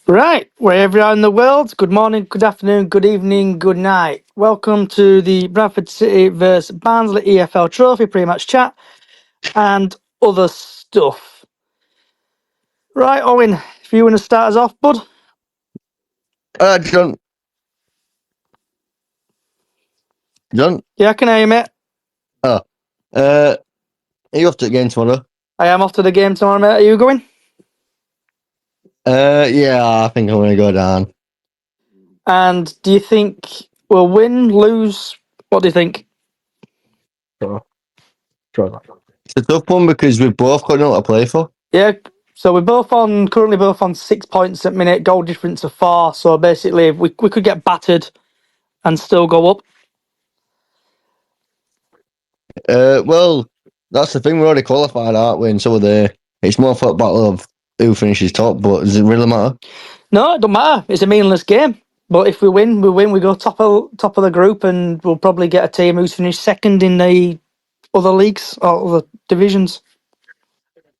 Right, wherever you are in the world, good morning, good afternoon, good evening, good night. Welcome to the Bradford City vs Barnsley EFL Trophy pre-match chat and other stuff. Right, Owen, if you want to start us off, bud. John. Yeah, I can hear you, mate. Oh. Are you off to the game tomorrow? I am off to the game tomorrow, mate. Are you going? Yeah, I think I'm going to go down. And do you think we'll win, lose? What do you think? It's a tough one because we've both got nothing to play for. Yeah, so we're currently both on 6 points at minute, goal difference of 4. So basically, we could get battered and still go up. Well, that's the thing. We're already qualified, aren't we? And so are they. It's more for a battle of who finishes top, but does it really matter? No, it don't matter. It's a meaningless game. But if we win, we win. We go top of the group, and we'll probably get a team who's finished second in the other leagues or other divisions.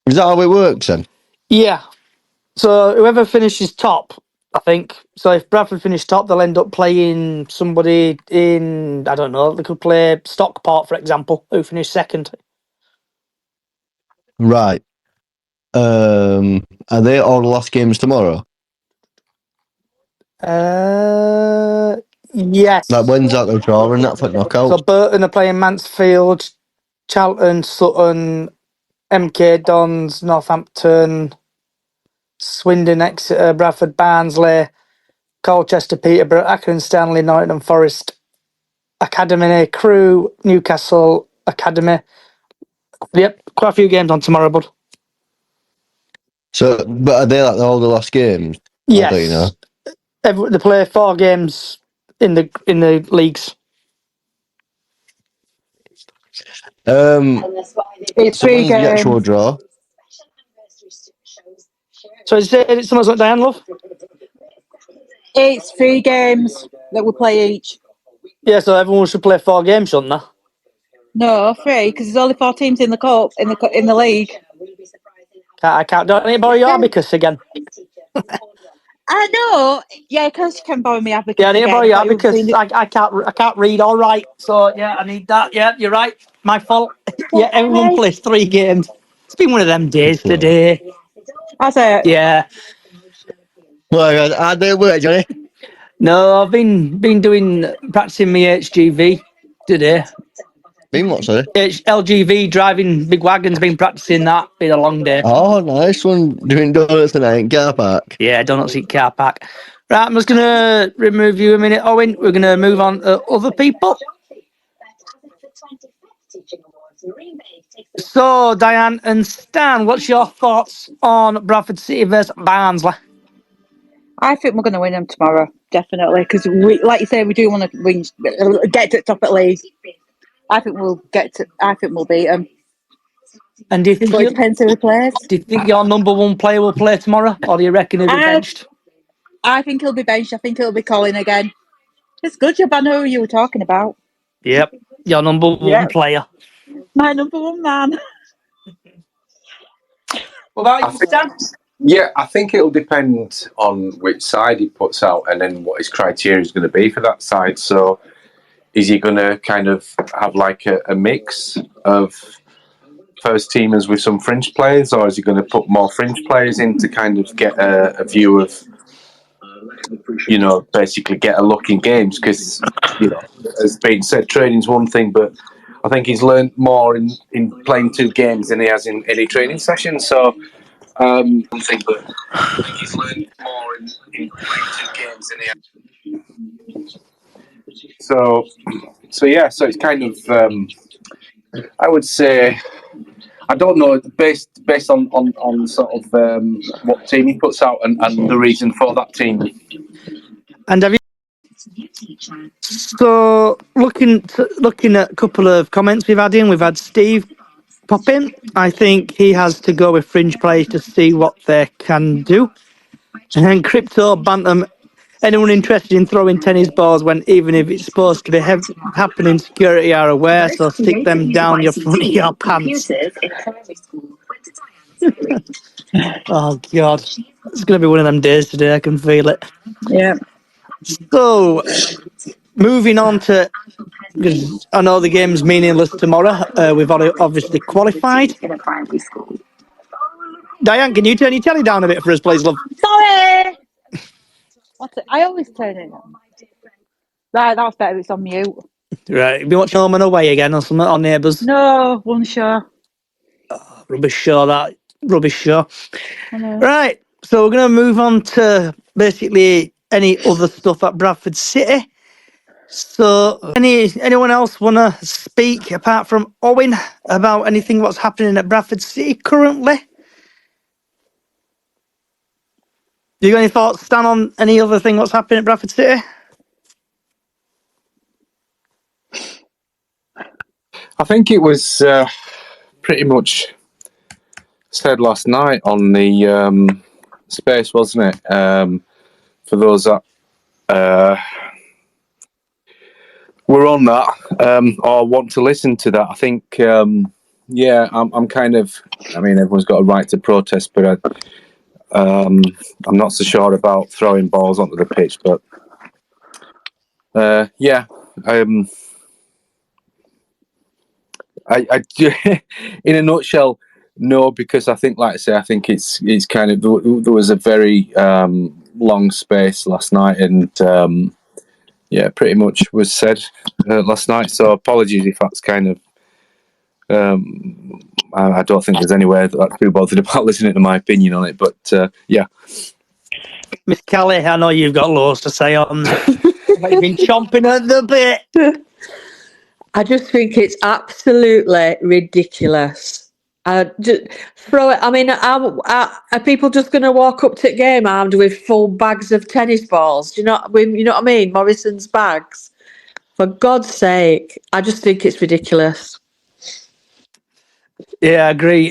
Is that how it works then? Yeah. So whoever finishes top, I think. So if Bradford finish top, they'll end up playing somebody in, I don't know, they could play Stockport, for example, who finished second. Right. Are they all the last games tomorrow? Yes. Like, when's that the draw and that for knockout? So Burton are playing Mansfield, Charlton, Sutton, MK Dons, Northampton, Swindon, Exeter, Bradford, Barnsley, Colchester, Peterborough, Accrington, Stanley, Nottingham Forest, Academy, Crewe, Newcastle, Academy. Yep, quite a few games on tomorrow, bud. So, but are they like all the last games? Yes. I don't know. They play 4 games in the leagues. It's So 3 when's the actual games. draw? So is it something like Diane, love? It's 3 games that we play each. Yeah, so everyone should play 4 games, shouldn't they? No, 3, because there's only 4 teams in the cup in the league. I can't. Don't need to borrow your abacus again. I know. Yeah, because you can borrow me abacus. Yeah, I need to again. borrow your I thought you were abacus. saying I can't read all right. So yeah, I need that. Yeah, you're right. My fault. Yeah, everyone Okay. plays 3 games. It's been one of them days today. That's it. Yeah. Well, I do work, Johnny. No, I've been doing practicing my HGV today. Been what, sorry? LGV driving big wagons. Been practicing that. Been a long day. Oh, nice one. Doing donuts tonight in car park. Yeah, donut seat car park. Right, I'm just gonna remove you a minute, Owen. We're gonna move on to other people. So, Diane and Stan, what's your thoughts on Bradford City versus Barnsley? I think we're going to win them tomorrow, definitely. Because like you say, we do want to win, get to the top of the league. I think we'll beat them. And do you think But it depends who we plays. do you think your number 1 player will play tomorrow, or do you reckon he'll be benched? I think he'll be benched. I think he'll be Colin again. It's good job I know who you were talking about. Yep, your number 1 player. My number 1 man. What about you, Stan? Yeah, I think it'll depend on which side he puts out and then what his criteria is going to be for that side. So is he going to kind of have like a mix of first teamers with some fringe players, or is he going to put more fringe players in to kind of get a view of, basically get a look in games? Because, as being said, training's one thing, but I think he's learned more in playing 2 games than he has in any training session. So something, but I think he's learned more in playing 2 games than he has. So it's kind of, I would say, I don't know, based on sort of what team he puts out and the reason for that team. And have you? So looking at a couple of comments we've had Steve pop in. I think he has to go with fringe players to see what they can do. And then Crypto Bantam, anyone interested in throwing tennis balls when even if it's supposed to be happening, security are aware, so stick them down your front of your pants. Oh, God. It's going to be one of them days today. I can feel it. Yeah. So, moving on to, because I know the game's meaningless tomorrow. We've obviously qualified. Diane, can you turn your telly down a bit for us, please, love? Sorry. What's it? I always turn it on. Right, that's better. It's on mute. Right, you been watching Home and Away again or something, or Neighbours? No, one show. Rubbish show, that. Rubbish show. I know. Right, so we're going to move on to basically any other stuff at Bradford City. So, anyone else want to speak apart from Owen about anything what's happening at Bradford City currently? Do you got any thoughts, Stan, on any other thing what's happening at Bradford City? I think it was pretty much said last night on the space, wasn't it? For those that were on that or want to listen to that, I think, I'm kind of. I mean, everyone's got a right to protest, but I'm not so sure about throwing balls onto the pitch. But I in a nutshell, no, because I think, like I say, I think it's kind of, there was a very long space last night, and pretty much was said last night. So apologies if that's kind of. I don't think there's anywhere that I'm too bothered about listening to my opinion on it, but yeah. Miss Kelly, I know you've got loads to say on this. You've been chomping at the bit. I just think it's absolutely ridiculous. Just throw it. I mean, are people just going to walk up to the game armed with full bags of tennis balls? Do you know? You know what I mean? Morrison's bags. For God's sake, I just think it's ridiculous. Yeah, I agree.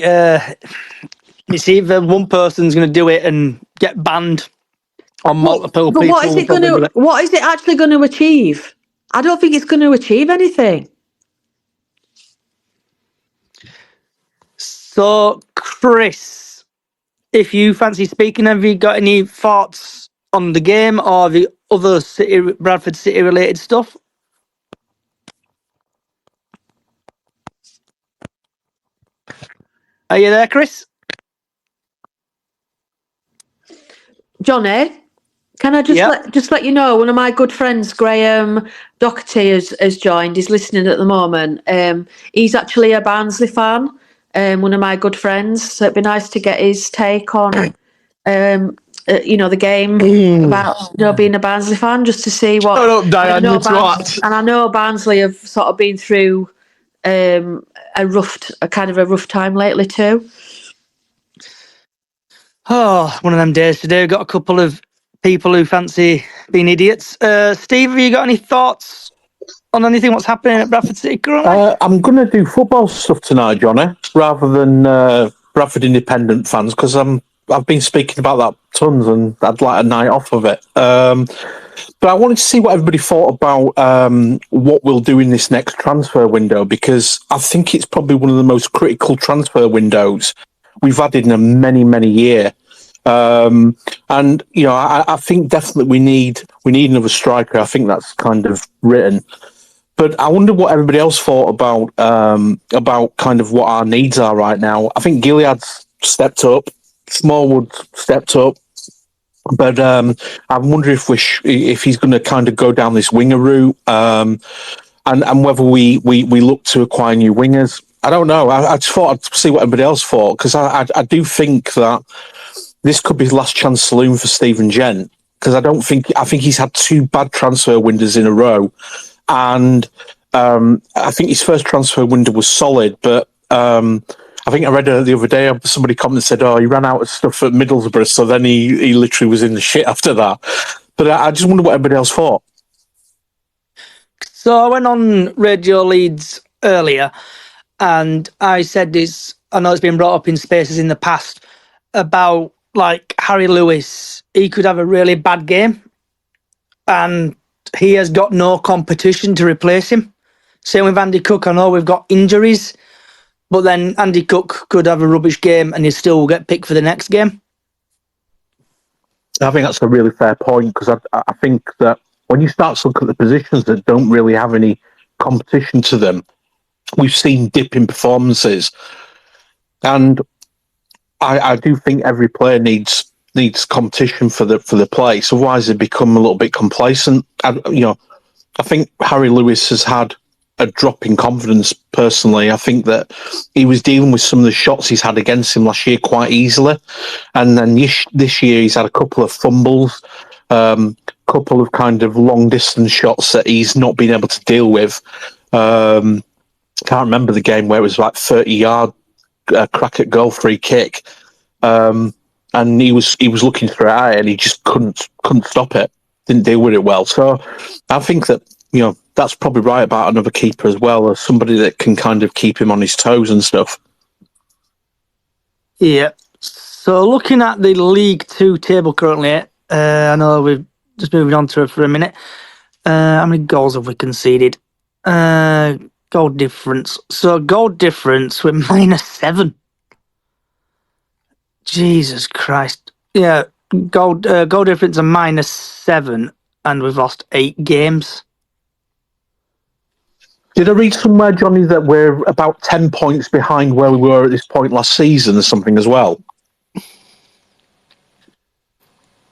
It's either one person's going to do it and get banned, or multiple But people. what is it will probably do it. What is it actually going to achieve? I don't think it's going to achieve anything. So, Chris, if you fancy speaking, have you got any thoughts on the game or the other Bradford City related stuff? Are you there, Chris? Johnny, can I just let you know, one of my good friends, Graham Doherty, has joined. He's listening at the moment. He's actually a Barnsley fan. One of my good friends. So it'd be nice to get his take on, the game about being a Barnsley fan, just to see what. Shut up, Diane, you twat. And I know Barnsley have sort of been through a kind of a rough time lately too. Oh, one of them days today. We've got a couple of people who fancy being idiots. Steve, have you got any thoughts on anything what's happening at Bradford City currently? I'm going to do football stuff tonight, Johnny, rather than Bradford Independent fans, because I've been speaking about that tons, and I'd like a night off of it. But I wanted to see what everybody thought about what we'll do in this next transfer window, because I think it's probably one of the most critical transfer windows we've had in a many, many year. And I think definitely we need another striker. I think that's kind of written. But I wonder what everybody else thought about kind of what our needs are right now. I think Gilead's stepped up, Smallwood stepped up, but I wonder if he's going to kind of go down this winger route, and whether we look to acquire new wingers. I don't know. I just thought I'd see what everybody else thought, because I do think that this could be his last chance saloon for Stephen Gent, because I think he's had 2 bad transfer windows in a row. And I think his first transfer window was solid, but I think I read the other day somebody commented and said, "Oh, he ran out of stuff at Middlesbrough, so then he literally was in the shit after that." But I just wonder what everybody else thought. So I went on Radio Leeds earlier, and I said this. I know it's been brought up in spaces in the past about like Harry Lewis. He could have a really bad game, and he has got no competition to replace him. Same with Andy Cook. I know we've got injuries, but then Andy Cook could have a rubbish game and he'll still get picked for the next game. I think that's a really fair point, because I think that when you start to look at the positions that don't really have any competition to them, we've seen dip in performances, and I do think every player needs competition for the place. Otherwise, they become a little bit complacent. And, I think Harry Lewis has had a drop in confidence. Personally, I think that he was dealing with some of the shots he's had against him last year quite easily, and then this year he's had a couple of fumbles, couple of kind of long distance shots that he's not been able to deal with. Can't remember the game where it was like 30-yard crack at goal free kick, and he was looking through it and he just couldn't stop it. Didn't deal with it well. So I think that that's probably right about another keeper as well, or somebody that can kind of keep him on his toes and stuff. Yeah. So looking at the League Two table currently, I know we've just moving on to it for a minute. How many goals have we conceded? Goal difference. So goal difference, we're -7. Jesus Christ. Yeah, goal difference are -7, and we've lost 8 games. Did I read somewhere, Johnny, that we're about 10 points behind where we were at this point last season or something as well?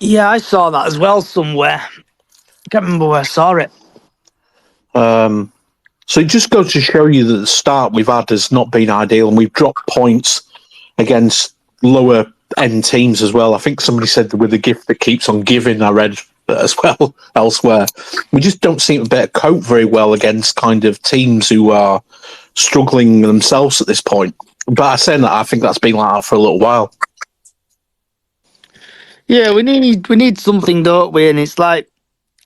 Yeah, I saw that as well somewhere. Can't remember where I saw it. So it just goes to show you that the start we've had has not been ideal, and we've dropped points against lower end teams as well. I think somebody said that we're the gift that keeps on giving, I read as well elsewhere. We just don't seem to be able to cope very well against kind of teams who are struggling themselves at this point. But I say that, I think that's been like that for a little while. Yeah, we need something, don't we? And it's like,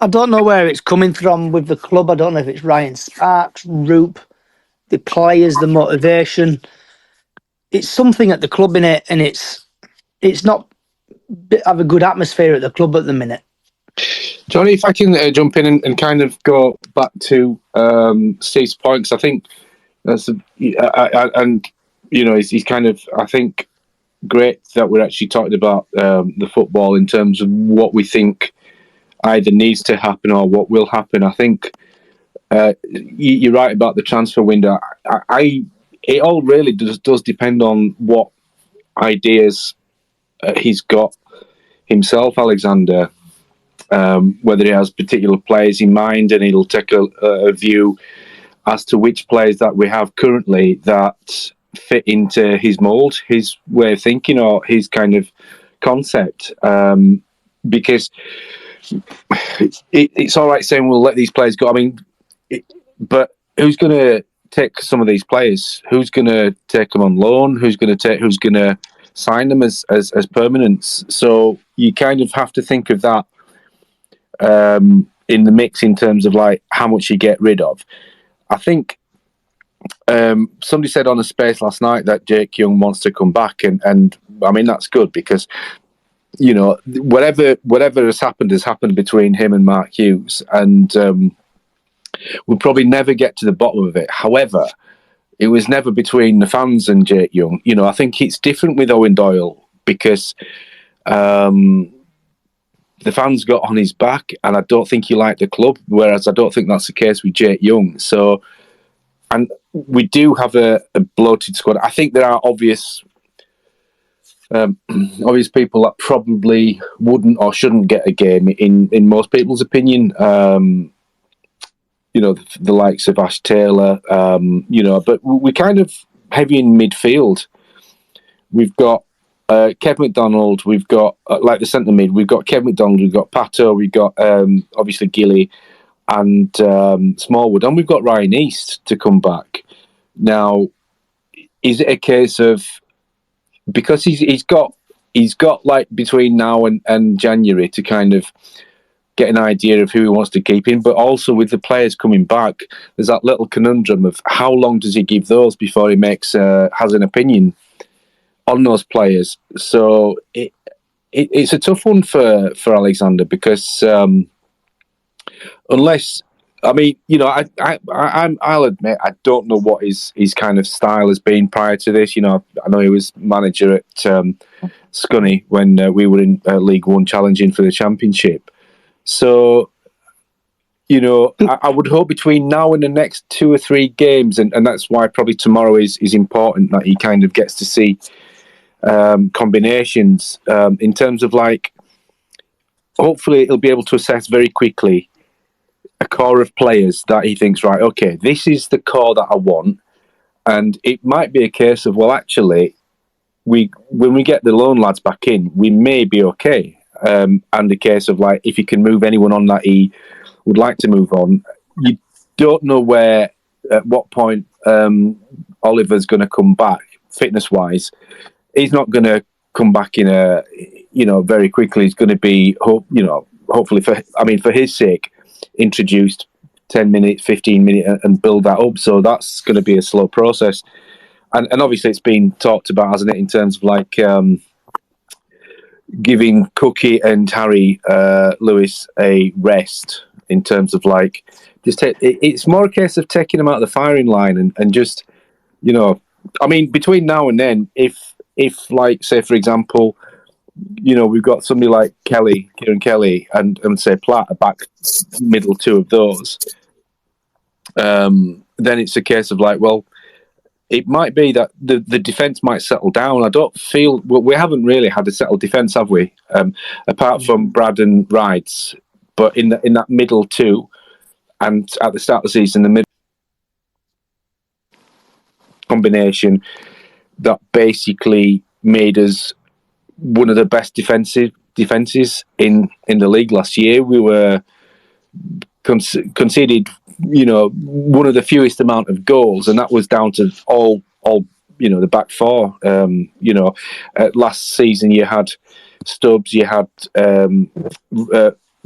I don't know where it's coming from with the club. I don't know if it's Ryan Sparks, Roop, the players, the motivation. It's something at the club in it, and it's not have a good atmosphere at the club at the minute. Johnny, if I can jump in and kind of go back to Steve's points, I think that's he's kind of, I think, great that we're actually talking about the football in terms of what we think either needs to happen or what will happen. I think you're right about the transfer window. It all really does depend on what ideas he's got himself, Alexander. Whether he has particular players in mind, and he'll take a view as to which players that we have currently that fit into his mould, his way of thinking, or his kind of concept. Because it's all right saying we'll let these players go. I mean, but who's going to take some of these players? Who's going to take them on loan? Who's going to sign them as permanents? So you kind of have to think of that in the mix in terms of like how much you get rid of. I think somebody said on a space last night that Jake Young wants to come back, and I mean that's good, because whatever has happened between him and Mark Hughes, and we'll probably never get to the bottom of it. However, it was never between the fans and Jake Young. I think it's different with Owen Doyle, because the fans got on his back, and I don't think he liked the club, whereas I don't think that's the case with Jake Young. So, and we do have a bloated squad. I think there are obvious people that probably wouldn't or shouldn't get a game in most people's opinion. The likes of Ash Taylor, but we're kind of heavy in midfield. We've got Kev McDonald, we've got like the centre mid, we've got Kev McDonald, we've got Pato, we've got obviously Gilly and Smallwood, and we've got Ryan East to come back. Now, is it a case of, because he's got like between now and January to kind of get an idea of who he wants to keep in, but also with the players coming back, there's that little conundrum of how long does he give those before he has an opinion on those players. So it's a tough one for Alexander, because unless I mean, you know, I'll admit I don't know what his kind of style has been prior to this. You know, I know he was manager at Scunny when we were in League One challenging for the Championship. So, you know, I would hope between now and the next 2 or 3 games, and that's why probably tomorrow is important, that he kind of gets to see combinations in terms of, like, hopefully he'll be able to assess very quickly a core of players that he thinks, right, okay, this is the core that I want. And it might be a case of, well, actually, when we get the loan lads back in, we may be okay. And the case of, like, if you can move anyone on that he would like to move on, you don't know at what point Oliver's going to come back, fitness-wise. He's not going to come back very quickly. He's going to be, hopefully, for his sake, introduced 10 minutes, 15 minutes and build that up. So that's going to be a slow process. And obviously it's been talked about, hasn't it, in terms of, like, giving Cookie and Harry Lewis a rest, in terms of, like, it's more a case of taking them out of the firing line and just, you know, I mean, between now and then, if like, say, for example, you know, we've got somebody like Kieran Kelly, and say Platt are back middle two of those, then it's a case of, like, well, it might be that the defence might settle down. I don't feel we haven't really had a settled defence, have we? Apart from Brad and Rides, but in that middle two, and at the start of the season, the middle combination that basically made us one of the best defences in the league last year. We were conceded, you know, one of the fewest amount of goals, and that was down to all you know, the back four. Last season you had Stubbs, you had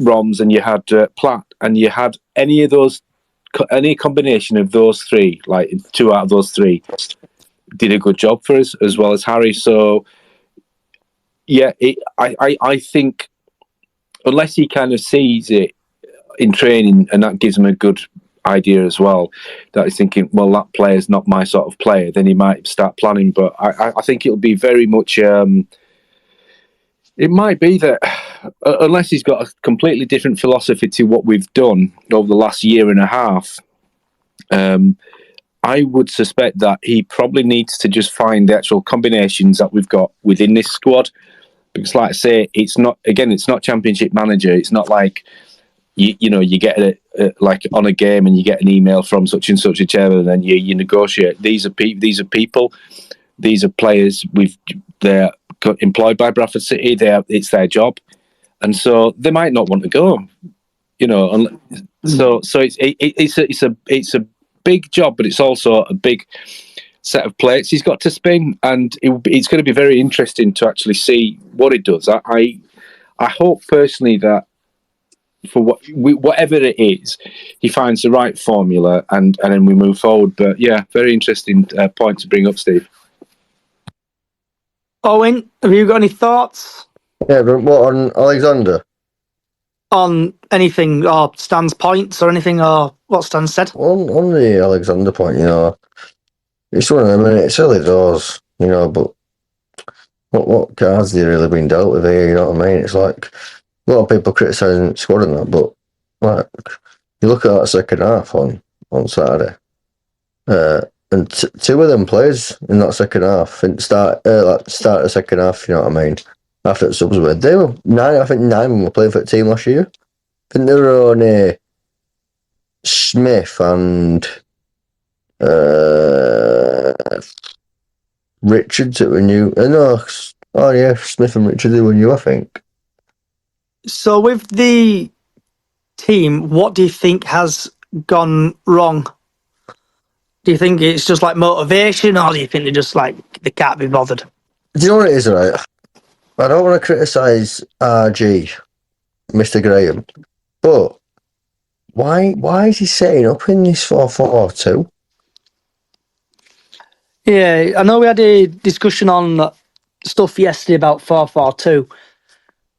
Roms, and you had Platt, and you had any combination of those three, like 2 out of those 3, did a good job for us, as well as Harry. So yeah, I think unless he kind of sees it in training, and that gives him a good idea as well, that he's thinking, well, that player's not my sort of player, then he might start planning. But I think it'll be very much, it might be that unless he's got a completely different philosophy to what we've done over the last year and a half, I would suspect that he probably needs to just find the actual combinations that we've got within this squad. Because, like I say, it's not Championship Manager. It's not like you get like on a game and you get an email from such and such a chairman, and then you negotiate. These are people. These are players. They're employed by Bradford City. It's their job, and so they might not want to go. You know, so it's a big job, but it's also a big set of plates he's got to spin, and it's going to be very interesting to actually see what it does. I hope personally that for whatever it is, he finds the right formula, and then we move forward. But yeah, very interesting point to bring up, Steve. Owen, have you got any thoughts? Yeah, but what on Alexander? On anything, or Stan's points, or anything, or what Stan said? On the Alexander point, you know, it's one of them, and it's early doors, you know, but what cards have really been dealt with here, you know what I mean? It's like a lot of people criticising the squad and that, but like you look at that second half on Saturday, and 2 of them players in that second half start the second half, you know what I mean? After the subs were, they were 9. I think 9 were playing for the team last year. I think there were only Smith and Richards that were new. Smith and Richards who were new, I think. So with the team, what do you think has gone wrong? Do you think it's just like motivation, or do you think they can't be bothered? Do you know what it is, right? I don't want to criticise RG, Mr. Graham, but why is he setting up in this 4-4-2? Yeah, I know we had a discussion on stuff yesterday about 4-4-2.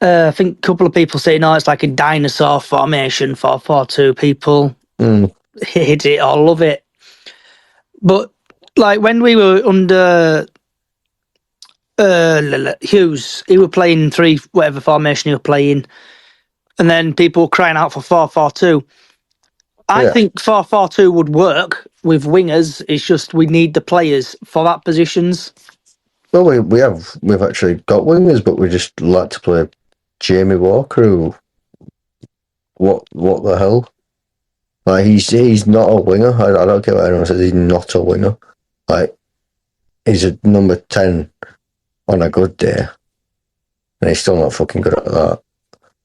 I think a couple of people say, no, it's like a dinosaur formation, 4-4-2. People hate it or love it. But like when we were under Hughes, he was playing 3 whatever formation he was playing, and then people were crying out for 4-4-2. I think 4-4-2 would work with wingers. It's just we need the players for that positions. Well, we've actually got wingers, but we just like to play Jamie Walker. Who, what the hell? Like he's not a winger. I don't care what anyone says. He's not a winger. Like he's a number 10 on a good day, and he's still not fucking good at that.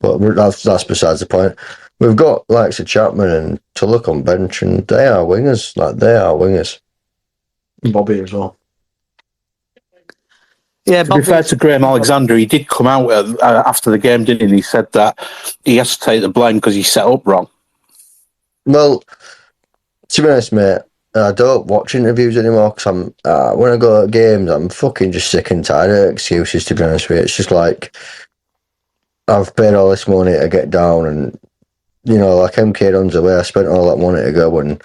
But that's besides the point. We've got likes of Chapman and Tulloch on bench, and they are wingers. Like they are wingers. Bobby as well. Yeah, to be fair to Graham Alexander, he did come out after the game, didn't he? And he said that he has to take the blame because he set up wrong. Well, to be honest, mate, I don't watch interviews anymore because when I go to games, I'm fucking just sick and tired of excuses, to be honest with you. It's just like, I've paid all this money to get down, and, you know, like MK Dons away, I spent all that money to go and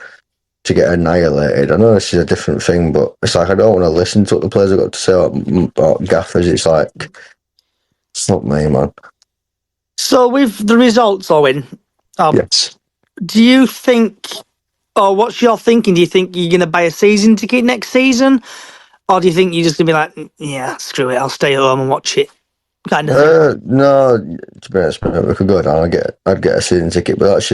to get annihilated. I know this is a different thing, but it's like, I don't want to listen to what the players have got to say about gaffers. It's like, fuck me, man. So with the results, Owen, Yes. do you think, or what's your thinking? Do you think you're going to buy a season ticket next season? Or do you think you're just going to be like, yeah, screw it, I'll stay at home and watch it? Kind of thing. No, to be honest, mate, we could go down. I'd get a season ticket, but that's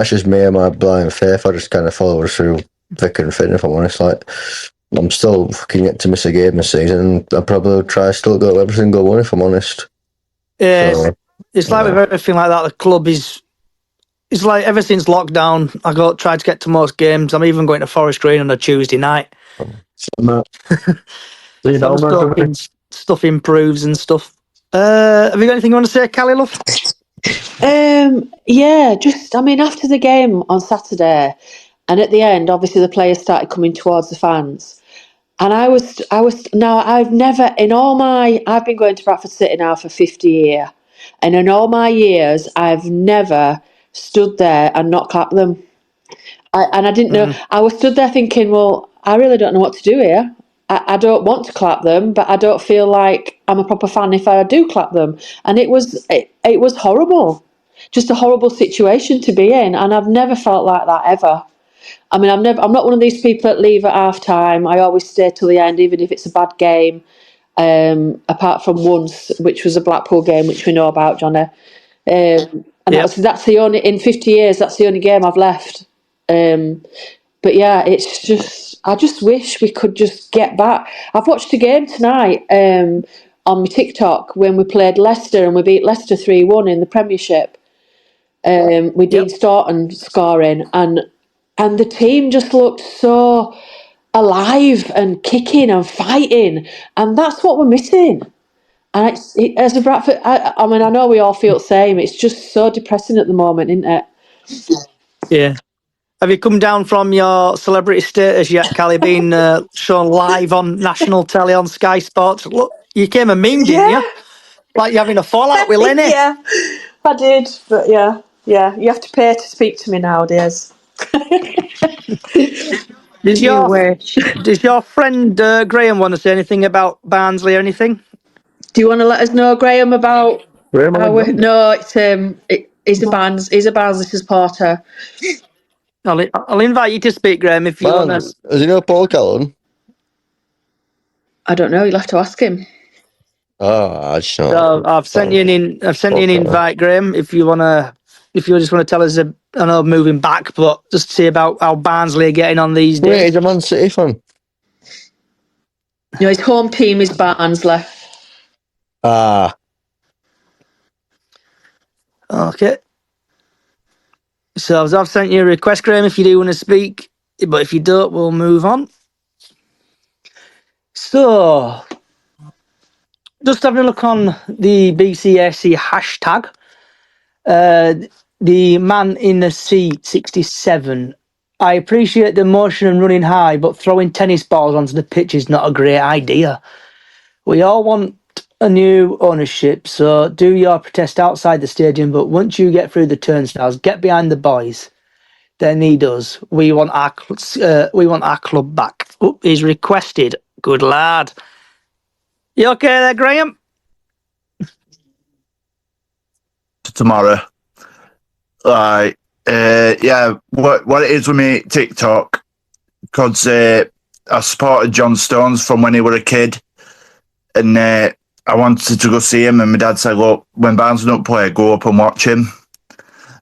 just me and my blind faith. I just kind of follow through thick and thin, if I'm honest. Like, I'm still fucking yet to miss a game this season, and I probably would try still go to every single one, if I'm honest. Yeah, So, it's like with everything like that, the club is... It's like ever since lockdown, I tried to get to most games. I'm even going to Forest Green on a Tuesday night. So I'm just hoping stuff improves and stuff. Have you got anything you want to say, Callie, love? Yeah, just, I mean, after the game on Saturday, and at the end, obviously the players started coming towards the fans. And I've never, I've been going to Bradford City now for 50 years. And in all my years, I've never stood there and not clapped them. I didn't know, I was stood there thinking, well, I really don't know what to do here. I don't want to clap them, but I don't feel like I'm a proper fan if I do clap them. And it was horrible. Just a horrible situation to be in. And I've never felt like that ever. I mean, I'm not one of these people that leave at half time. I always stay till the end, even if it's a bad game. Apart from once, which was a Blackpool game, which we know about, Johnny. And that's the only, in 50 years, that's the only game I've left. But yeah, it's just, I just wish we could just get back. I've watched a game tonight on my TikTok when we played Leicester and we beat Leicester 3-1 in the Premiership. With Dean Staunton scoring, and the team just looked so alive and kicking and fighting, and that's what we're missing. And as a Bradford, I mean, I know we all feel the same. It's just so depressing at the moment, isn't it? Yeah. Have you come down from your celebrity status yet, Callie, being shown live on national telly on Sky Sports? Look, you came a meme, didn't you? Like you're having a fallout with Lenny. Yeah, I did. But yeah, you have to pay to speak to me nowadays. Does your friend Graham want to say anything about Barnsley or anything? Do you want to let us know, Graham, about Graham Alexander? No, he's a Barnsley supporter. I'll invite you to speak, Graham, if you want to. Does he know Paul Callan? I don't know. You'll have to ask him. Oh, I just know. So I've sent you an invite, Graham. If you just want to tell us, I know moving back, but just see about how Barnsley are getting on these days. Wait, he's a Man City fan. No, his home team is Barnsley. Ah. Okay. So I've sent you a request, Graham, if you do want to speak. But if you don't, we'll move on. So, just having a look on the BCSC hashtag. The man in the seat, 67. I appreciate the motion and running high, but throwing tennis balls onto the pitch is not a great idea. We all want a new ownership, so do your protest outside the stadium, but once you get through the turnstiles, get behind the boys. then he does. We want our club back. Oh, he's requested. Good lad. You okay there, Graham? Tomorrow. Like, yeah, what it is with me TikTok, because I supported John Stones from when he was a kid, and I wanted to go see him, and my dad said, look, when Barnsley don't play, go up and watch him.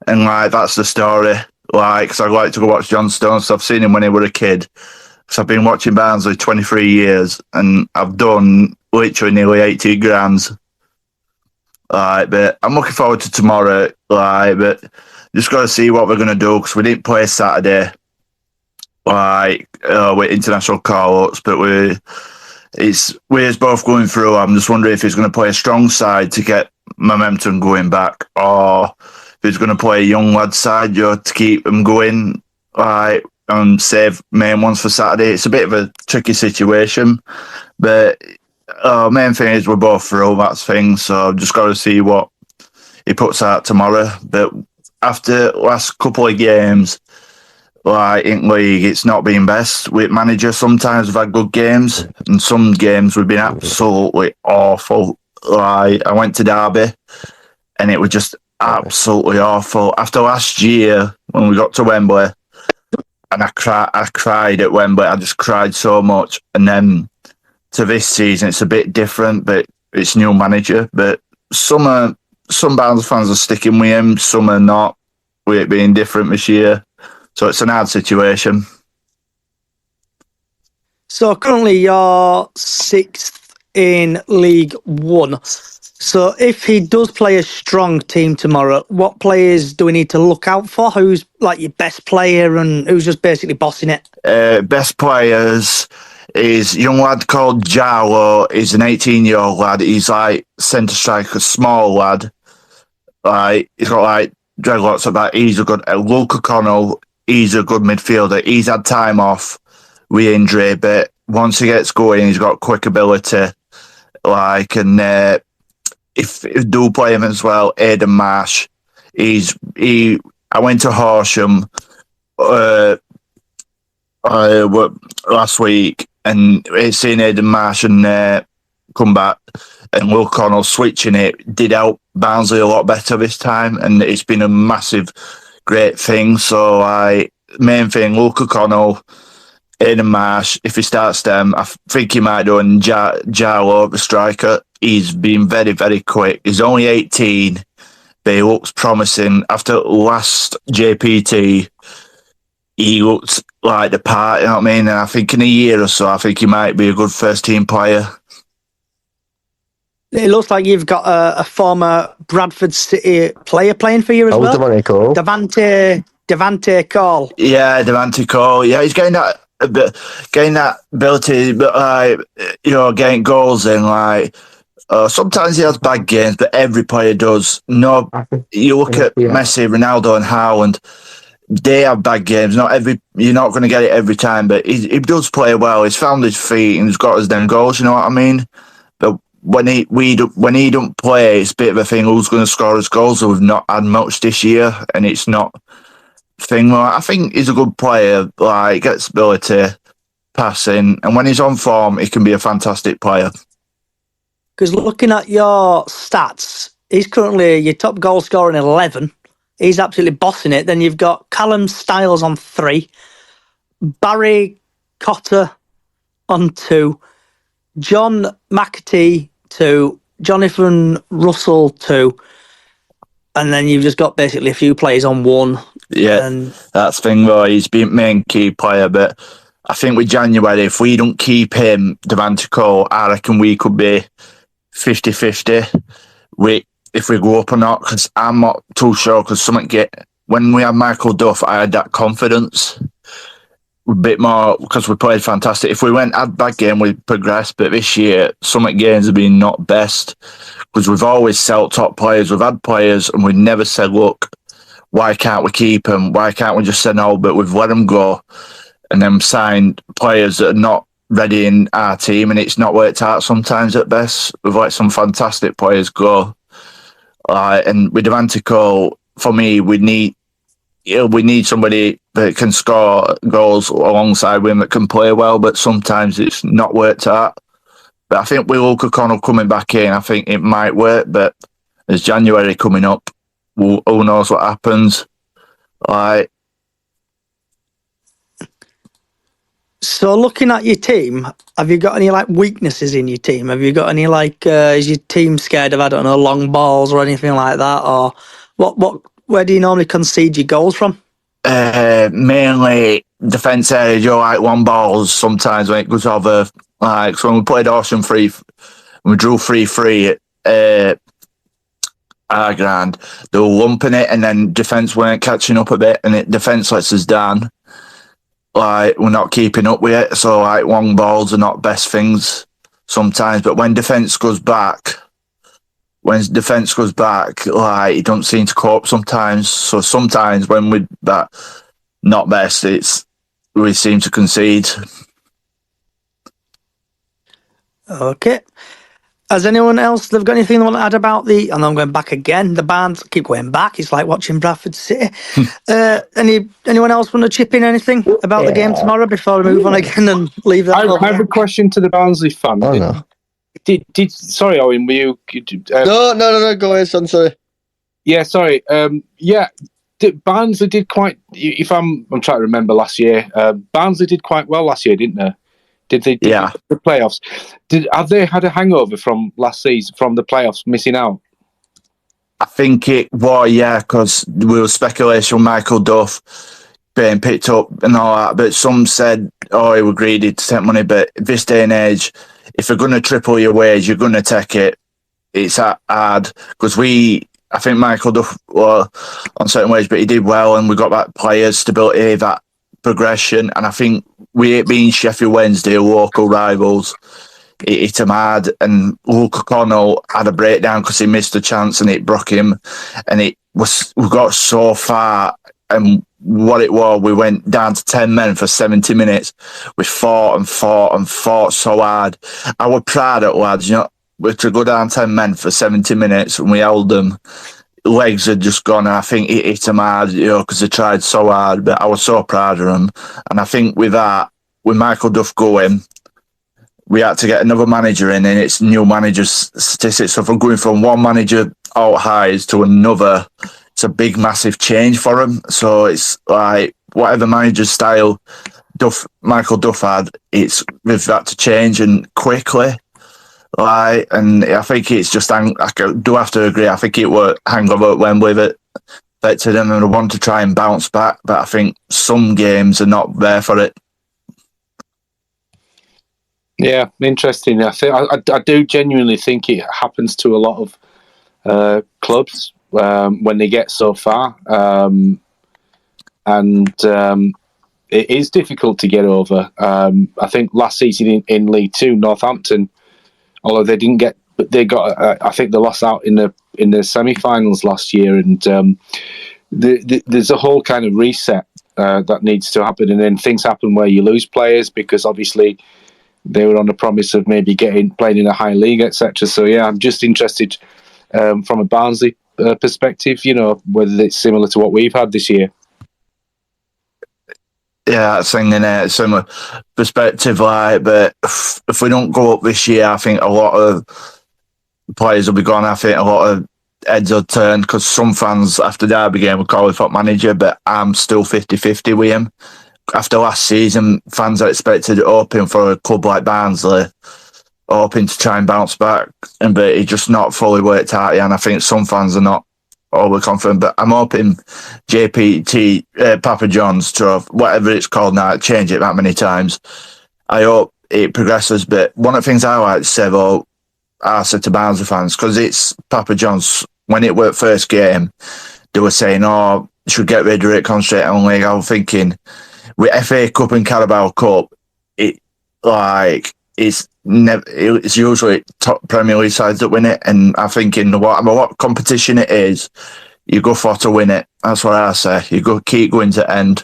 And like, that's the story. Like, because I'd like to go watch John Stones, so I've seen him when he was a kid. So I've been watching Barnsley 23 years, and I've done literally nearly 80 grams. Like, but I'm looking forward to tomorrow. Like, but just got to see what we're going to do, because we didn't play Saturday. Like, with international call-ups, but we're both going through. I'm just wondering if he's going to play a strong side to get momentum going back, or if he's going to play a young lad side, to keep them going, like, and save main ones for Saturday. It's a bit of a tricky situation, but main thing is we're both through, that's things. So I've just got to see what he puts out tomorrow. But after last couple of games, like in league, it's not been best. With manager, sometimes we've had good games, and some games we've been absolutely awful. Like, I went to Derby, and it was just absolutely awful. After last year, when we got to Wembley, and I cried at Wembley. I just cried so much. And then to this season, it's a bit different, but it's new manager. But some Barnsley fans are sticking with him, some are not, with it being different this year. So it's an hard situation. So currently you're 6th in League One. So if he does play a strong team tomorrow, what players do we need to look out for? Who's like your best player and who's just basically bossing it? Best players is a young lad called Jarlo. He's an 18-year-old lad. He's like centre striker, small lad. Like, he's got like dreadlocks like that. He's a good Luke O'Connell. He's a good midfielder. He's had time off with injury, but once he gets going, he's got quick ability. Like, and if do play him as well, Aidan Marsh. I went to Horsham last week, and seeing Aidan Marsh and come back, and Luke Connell switching it did help Barnsley a lot better this time, and it's been a massive, great thing. So, main thing, Luke Connell, Aidan Marsh, if he starts them, I think he might do, and Jarlo, the striker. He's been very, very quick. He's only 18, but he looks promising. After last JPT, he looks like the part, you know what I mean? And I think in a year or so, I think he might be a good first-team player. It looks like you've got a former Bradford City player playing for you as well. Devante Cole. Yeah, Devante Cole. Yeah, he's getting that ability, but getting goals in. Like, sometimes he has bad games, but every player does. No, you look at Messi, Ronaldo, and Haaland. They have bad games. You're not going to get it every time, but he does play well. He's found his feet and he's got his them goals. You know what I mean? But when he don't play, it's a bit of a thing. Who's going to score his goals? We've not had much this year, and it's not a thing. Like, I think he's a good player. Like, gets ability, passing, and when he's on form, he can be a fantastic player. Because looking at your stats, he's currently your top goal scorer in 11. He's absolutely bossing it. Then you've got Callum Styles on 3, Barry Cotter on 2, John McAtee 2, Jonathan Russell 2, and then you've just got basically a few players on 1. Yeah, and that's the thing though. He's been main key player, but I think with January, if we don't keep him, Devante Cole, I reckon we could be 50-50 if we go up or not, because I'm not too sure, because when we had Michael Duff, I had that confidence a bit more, because we played fantastic. If we had bad game, we'd progress, but this year, some games have been not best, because we've always sold top players. We've had players, and we've never said, look, why can't we keep them? Why can't we just say no? But we've let them go, and then signed players that are not ready in our team, and it's not worked out sometimes at best. We've let some fantastic players go. And with Devante Cole, for me, we need we need somebody that can score goals alongside him that can play well, but sometimes it's not worked out. But I think with Luke O'Connell coming back in, I think it might work. But there's January coming up. Who knows what happens? Like, So looking at your team, have you got any like weaknesses in your team? Have you got any like is your team scared of, I don't know, long balls or anything like that? Or where do you normally concede your goals from? mainly defence area, you like long balls sometimes when it goes over. Like, so when we played Ocean 3, we drew 3-3 at our ground, they were lumping it and then defence weren't catching up a bit and defence lets us down. Like, we're not keeping up with it, so like long balls are not best things sometimes. But when defence goes back, like, it don't seem to cope sometimes. So sometimes when we're that not best, we seem to concede. Okay. Has anyone else, they've got anything they want to add about the, and I'm going back again, the Barnes, keep going back, it's like watching Bradford City. Anyone else want to chip in anything about the game tomorrow before we move on again and leave that? I have a question to the Barnsley fan. Oh, no. Sorry, Owen, were you? No, go ahead, son, sorry. Yeah, sorry. Barnsley did quite. If I'm trying to remember last year. Barnsley did quite well last year, didn't they? Did they? Yeah. The playoffs. Have they had a hangover from last season, from the playoffs, missing out? I think it was, yeah, because we were speculation Michael Duff being picked up and all that, but some said, oh, he was greedy to take money. But this day and age, if you're going to triple your wage, you're going to take it. It's hard because I think Michael Duff was on certain wage, but he did well, and we got that player stability, that progression, and I think we being Sheffield Wednesday, local rivals, it hit him hard, and Luke O'Connell had a breakdown because he missed a chance and it broke him, and we got so far, and what it was, we went down to 10 men for 70 minutes. We fought so hard. I was proud of lads, to go down 10 men for 70 minutes and we held them. Legs had just gone, and I think it hit them hard, because they tried so hard, but I was so proud of them. And I think with that, with Michael Duff going, we had to get another manager in, and it's new manager's statistics. So if we're going from one manager out highs to another, it's a big, massive change for him. So it's like, whatever manager's style Michael Duff had, it's with that to change and quickly. Like, and I think it's just, I do have to agree, I think it was hangover when with it affected them, and I want to try and bounce back, but I think some games are not there for it. Yeah, interesting. I think I do genuinely think it happens to a lot of clubs when they get so far, and it is difficult to get over. I think last season in League Two, Northampton, although they didn't get, but they got. I think they lost out in the semi-finals last year, and there's a whole kind of reset that needs to happen, and then things happen where you lose players because obviously they were on the promise of maybe playing in a high league, etc. So yeah, I'm just interested from a Barnsley perspective, whether it's similar to what we've had this year. Yeah, it's in a similar perspective, like, but if we don't go up this year, I think a lot of players will be gone. I think a lot of heads will turn, because some fans after the Derby game will call him for manager, but I'm still 50-50 with him. After last season, fans are expected hoping for a club like Barnsley, hoping to try and bounce back, but it just not fully worked out yet, and I think some fans are not overly confident, but I'm hoping JPT, Papa John's Trophy, whatever it's called now, change it that many times. I hope it progresses, but one of the things I like to say, though, I said to Barnsley fans, because it's Papa John's, when it worked first game, they were saying, oh, should get rid of it, concentrate on league. I was thinking, with FA Cup and Carabao Cup, it's usually top Premier League sides that win it, and I'm thinking what competition it is, you go for to win it. That's what I say. You keep going to end.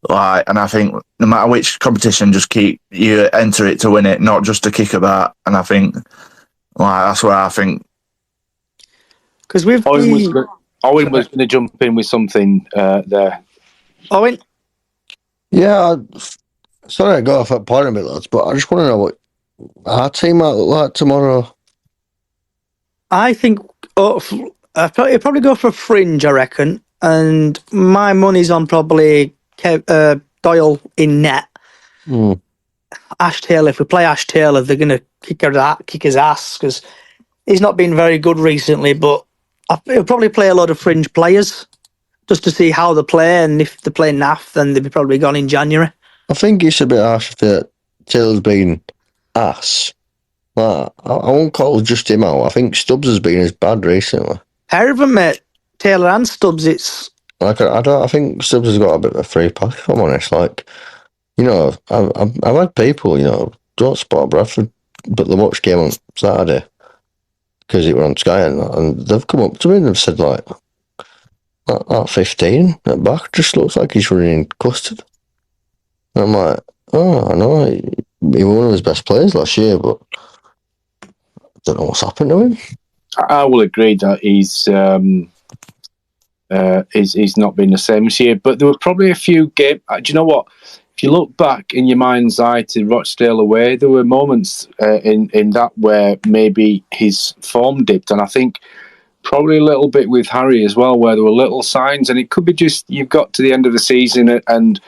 And I think no matter which competition, just you enter it to win it, not just to kick about. And I think that's what I think. Because we've Owen was going to jump in with something there. Owen? Yeah, sorry I got off that point a bit, lads, but I just want to know what our team might look like tomorrow. I think I'll probably go for a fringe, I reckon. And my money's on probably Doyle in net. Mm. Ash Taylor, if we play Ash Taylor, they're going to kick his ass because he's not been very good recently, but he'll probably play a lot of fringe players just to see how they play, and if they play naff, then they'll be probably gone in January. I think it's a bit harsh that Taylor's been ass. Like, I won't call just him out. I think Stubbs has been as bad recently. Pair of them, mate. Taylor and Stubbs, it's... Like, I think Stubbs has got a bit of a free pass, if I'm honest. Like, you know, I've had people, you know, don't support Bradford, but they watched game on Saturday because it were on Sky, and they've come up to me and they've said, like, that 15 at back just looks like he's running in custard. And I'm like, oh, I know, he was one of his best players last year, but I don't know what's happened to him. I will agree that he's not been the same this year, but there were probably a few games. Do you know what? If you look back in your mind's eye to Rochdale away, there were moments in that where maybe his form dipped, and I think probably a little bit with Harry as well, where there were little signs, and it could be just you've got to the end of the season and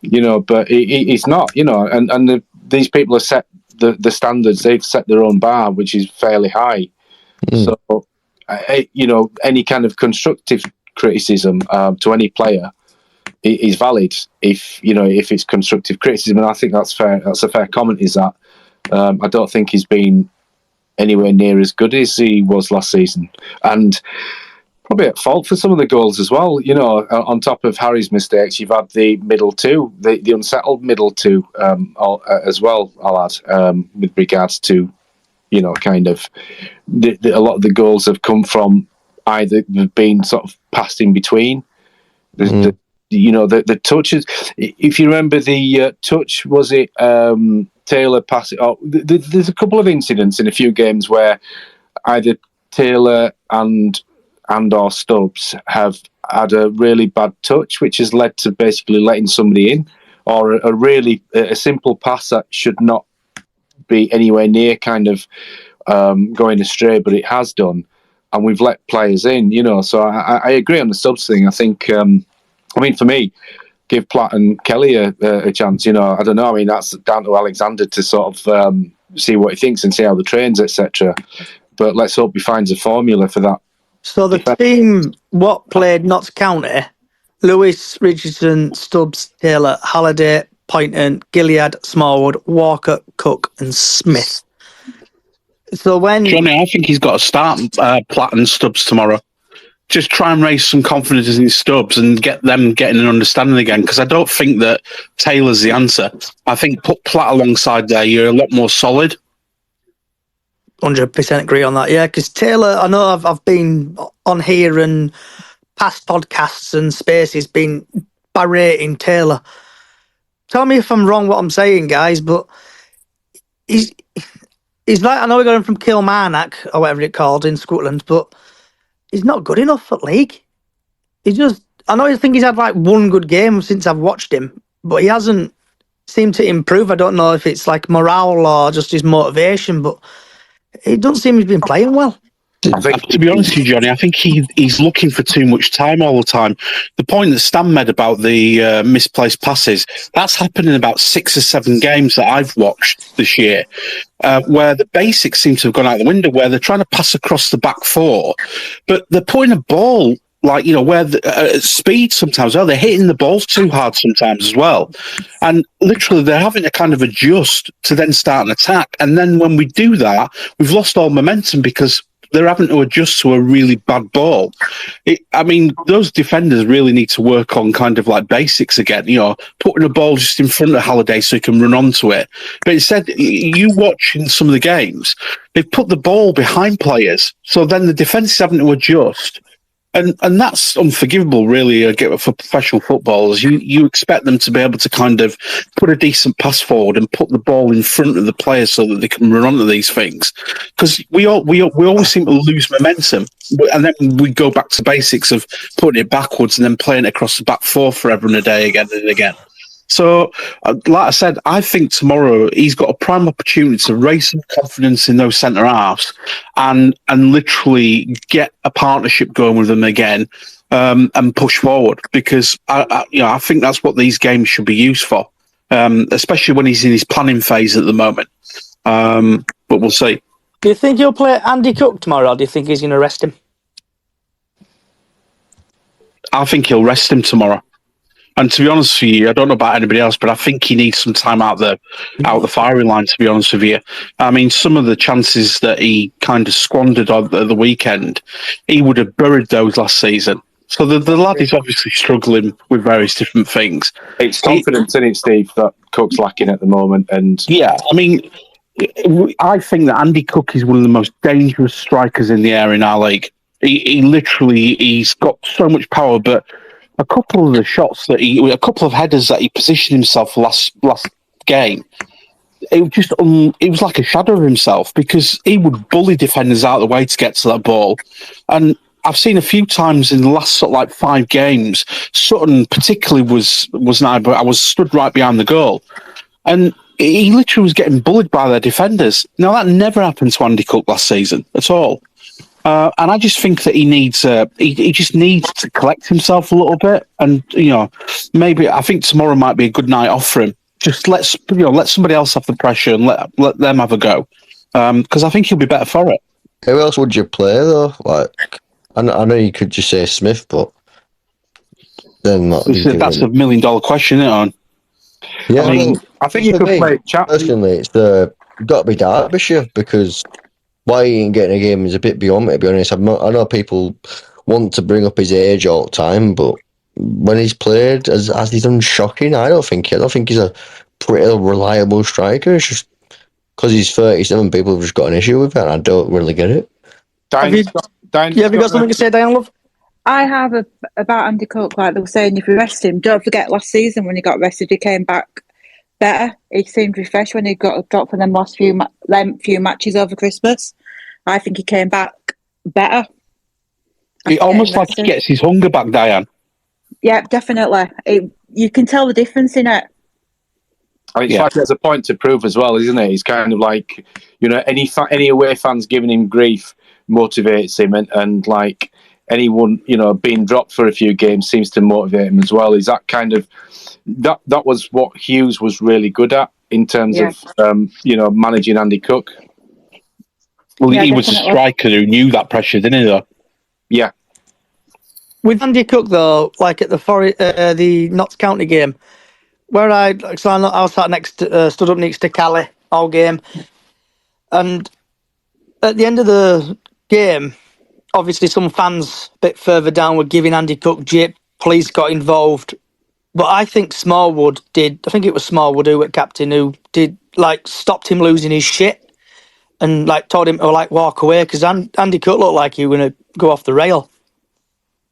you know, but it's not, you know, and these people have set the standards, they've set their own bar, which is fairly high. So, you know, any kind of constructive criticism to any player is valid if it's constructive criticism, and I think that's fair. That's a fair comment. Is that I don't think he's been anywhere near as good as he was last season, and probably at fault for some of the goals as well. You know, on top of Harry's mistakes, you've had the middle two, the unsettled middle two as well. I'll add with regards to, you know, kind of a lot of the goals have come from either being sort of passed in between. The touches. If you remember the touch, was it Taylor passing? Oh, there's a couple of incidents in a few games where either Taylor and or Stubbs have had a really bad touch, which has led to basically letting somebody in, or a simple pass that should not be anywhere near kind of going astray, but it has done, and we've let players in, you know. So I agree on the Stubbs thing. I think, I mean, for me, give Platt and Kelly a chance. You know, I don't know. I mean, that's down to Alexander to sort of see what he thinks and see how the trains, etc. But let's hope he finds a formula for that. So the team, what played Notts County, Lewis, Richardson, Stubbs, Taylor, Halliday, Poynton, Gilead, Smallwood, Walker, Cook and Smith. So when... Johnny, I think he's got to start Platt and Stubbs tomorrow. Just try and raise some confidence in Stubbs and get them getting an understanding again, because I don't think that Taylor's the answer. I think put Platt alongside there, you're a lot more solid. 100% agree on that, yeah, because Taylor, I know I've been on here and past podcasts and spaces been berating Taylor. Tell me if I'm wrong what I'm saying, guys, but he's like, I know we got him from Kilmarnock or whatever it's called in Scotland, but he's not good enough for league. I think he's had like one good game since I've watched him, but he hasn't seemed to improve. I don't know if it's like morale or just his motivation, but it doesn't seem he's been playing well. To be honest with you, Johnny, I think he's looking for too much time all the time. The point that Stan made about the misplaced passes, that's happened in about 6 or 7 games that I've watched this year, where the basics seem to have gone out the window, where they're trying to pass across the back four, but they're putting a ball, like, you know, where the speed sometimes, they're hitting the balls too hard sometimes as well. And literally they're having to kind of adjust to then start an attack. And then when we do that, we've lost all momentum because they're having to adjust to a really bad ball. I mean, those defenders really need to work on kind of like basics again, you know, putting a ball just in front of Halliday so he can run onto it. But instead, you watch in some of the games, they've put the ball behind players. So then the defence is having to adjust. And that's unforgivable, really, for professional footballers. You expect them to be able to kind of put a decent pass forward and put the ball in front of the players so that they can run onto these things. Because we always seem to lose momentum, and then we go back to basics of putting it backwards and then playing it across the back four forever and a day again and again. So, like I said, I think tomorrow he's got a prime opportunity to raise some confidence in those centre halves and literally get a partnership going with them again and push forward, because I think that's what these games should be used for, especially when he's in his planning phase at the moment. But we'll see. Do you think he'll play Andy Cook tomorrow, or do you think he's going to rest him? I think he'll rest him tomorrow. And to be honest with you, I don't know about anybody else, but I think he needs some time out the firing line, to be honest with you. I mean, some of the chances that he kind of squandered on the weekend, he would have buried those last season. So the lad is obviously struggling with various different things. It's confidence, isn't it, Steve, that Cook's lacking at the moment. And yeah, I mean, I think that Andy Cook is one of the most dangerous strikers in the air in our league. He's got so much power, but a couple of the shots a couple of headers that he positioned himself last game, it was like a shadow of himself, because he would bully defenders out of the way to get to that ball. And I've seen a few times in the last sort of like 5 games, Sutton particularly was not, but I was stood right behind the goal, and he literally was getting bullied by their defenders. Now that never happened to Andy Cook last season at all. And I just think that he needs he just needs to collect himself a little bit, and maybe I think tomorrow might be a good night off for him. Just let somebody else have the pressure and let them have a go, because I think he'll be better for it. Who else would you play though? Like, I know you could just say Smith, but then that's a $1 million question, isn't it? Yeah, I think you could play Chapman. Personally, it's got to be Derbyshire, because why he ain't getting a game is a bit beyond me, to be honest. I know people want to bring up his age all the time, but when he's played, has he done shocking? I don't think he's a pretty reliable striker. It's just because he's 37, people have just got an issue with it, and I don't really get it. Have you got something to say, Diane, love? I have about Andy Cook, like they were saying, if you rest him, don't forget last season when he got rested, he came back better. He seemed refreshed when he got dropped for them last few matches over Christmas. I think he came back better. He almost like he gets his hunger back, Diane. Yeah, definitely. You can tell the difference in it. It's like there's a point to prove as well, isn't it? He's kind of like, any away fans giving him grief motivates him, and like anyone, being dropped for a few games seems to motivate him as well. Is that kind of that was what Hughes was really good at in terms of managing Andy Cook. Well, he was a striker who knew that pressure, didn't he? Though. Yeah. With Andy Cook though, like at the Notts County game, where I was stood up next to Callie all game, and at the end of the game, obviously some fans a bit further down were giving Andy Cook jip. Police got involved, but I think Smallwood did. I think it was Smallwood who was captain, who did stopped him losing his shit and told him to walk away, because Andy Cook looked like he was going to go off the rail.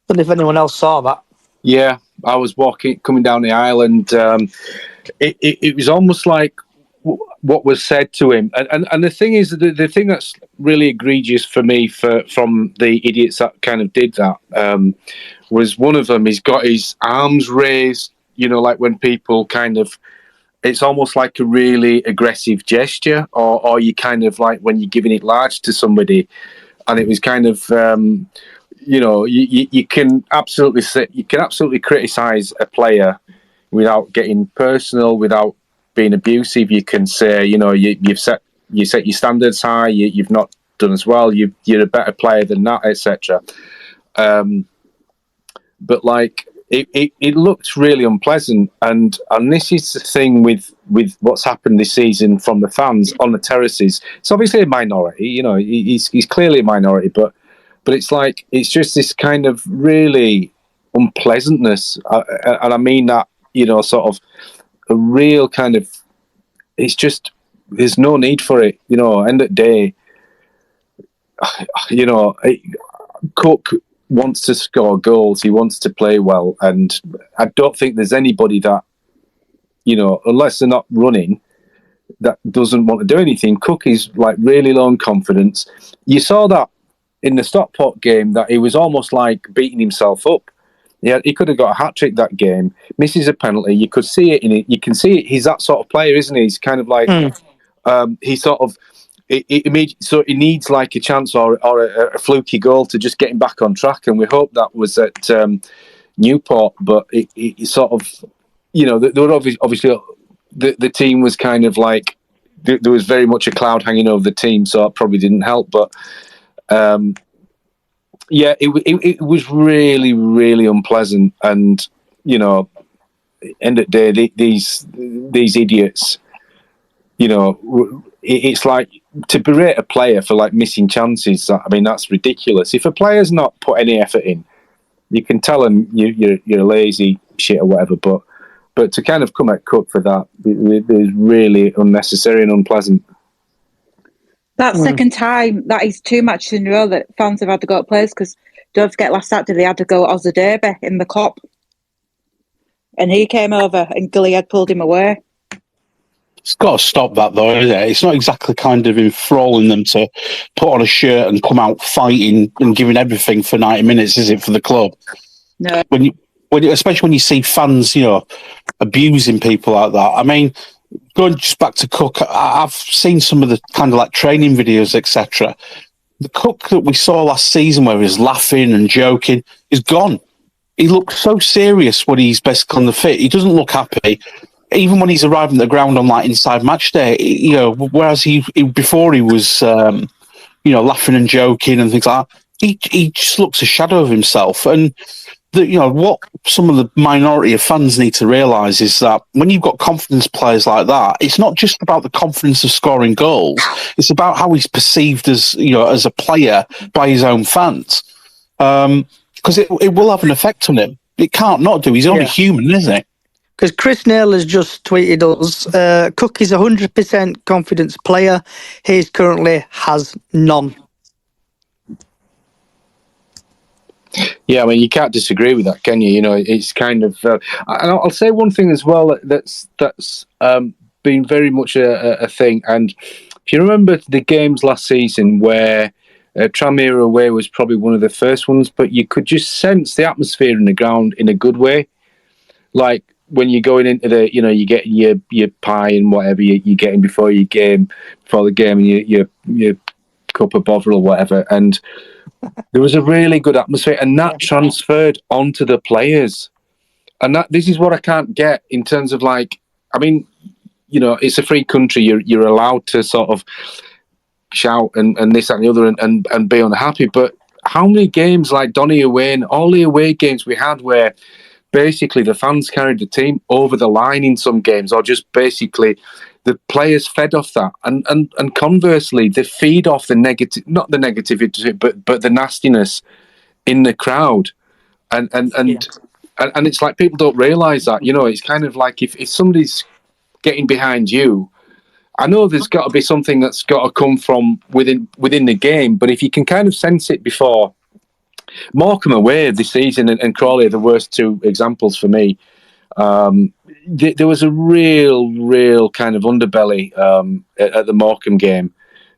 I don't know if anyone else saw that. Yeah, I was coming down the aisle, and it was almost like what was said to him. And the thing is, the thing that's really egregious for me from the idiots that kind of did that was one of them. He's got his arms raised, like when people kind of, it's almost like a really aggressive gesture, or you kind of like when you're giving it large to somebody, and it was kind of, you can absolutely criticize a player without getting personal, without being abusive. You can say, you set your standards high. You've not done as well. You're a better player than that, etc. But it looked really unpleasant, and this is the thing with what's happened this season from the fans on the terraces. It's obviously a minority, he's clearly a minority, but it's just this kind of really unpleasantness, and I mean that, sort of a real kind of, it's just, there's no need for it, end of the day, Cook wants to score goals. He wants to play well, and I don't think there's anybody that, unless they're not running, that doesn't want to do anything. Cook is like really low in confidence. You saw that in the Stockport game, that he was almost like beating himself up. Yeah, he could have got a hat trick that game. Misses a penalty. You could see it in it. You can see it. He's that sort of player, isn't he? He's kind of like he sort of. So he needs like a chance or a fluky goal to just get him back on track, and we hope that was at Newport. But it sort of, there were obviously the team was kind of like there was very much a cloud hanging over the team, so it probably didn't help. But it was really, really unpleasant, and end of the day, these idiots, it's like to berate a player for like missing chances. I mean, that's ridiculous. If a player's not put any effort in, you can tell him you're lazy shit or whatever. But to kind of come at Cook for that is really unnecessary and unpleasant. That second time, that is 2 matches in a row that fans have had to go at players, because don't forget last Saturday they had to go at Ozadabe in the Cup, and he came over and Gully had pulled him away. It's got to stop that, though, isn't it? It's not exactly kind of enthralling them to put on a shirt and come out fighting and giving everything for 90 minutes, is it, for the club? No. Especially when you see fans, abusing people like that. I mean, going just back to Cook, I've seen some of the kind of like training videos, etc. The Cook that we saw last season, where he was laughing and joking, is gone. He looks so serious when he's basically on the fit. He doesn't look happy. Even when he's arriving at the ground on like inside match day, whereas he before he was, laughing and joking and things like that, he just looks a shadow of himself. And what some of the minority of fans need to realise is that when you've got confidence players like that, it's not just about the confidence of scoring goals. It's about how he's perceived as as a player by his own fans, because it will have an effect on him. It can't not do. He's only human, isn't he? Because Chris Nail has just tweeted us, Cook is 100% confidence player. He currently has none. Yeah, I mean, you can't disagree with that, can you? It's kind of... and I'll say one thing as well that's been very much a thing. And if you remember the games last season where Tranmere away was probably one of the first ones, but you could just sense the atmosphere in the ground in a good way. Like, when you're going into the, you get your pie and whatever you're getting before the game, and your cup of bother or whatever, and there was a really good atmosphere, and that transferred onto the players. And this is what I can't get in terms of like, I mean, it's a free country. You're allowed to sort of shout and this that, and the other and be unhappy. But how many games like Donny away and all the away games we had where basically the fans carried the team over the line in some games, or just basically the players fed off that, and conversely they feed off the negative, not the negativity, but the nastiness in the crowd, and it's like people don't realise that. It's kind of like if somebody's getting behind you, I know there's got to be something that's got to come from within the game, but if you can kind of sense it before. Morecambe away this season and Crawley are the worst two examples for me. There was a real kind of underbelly at the Morecambe game,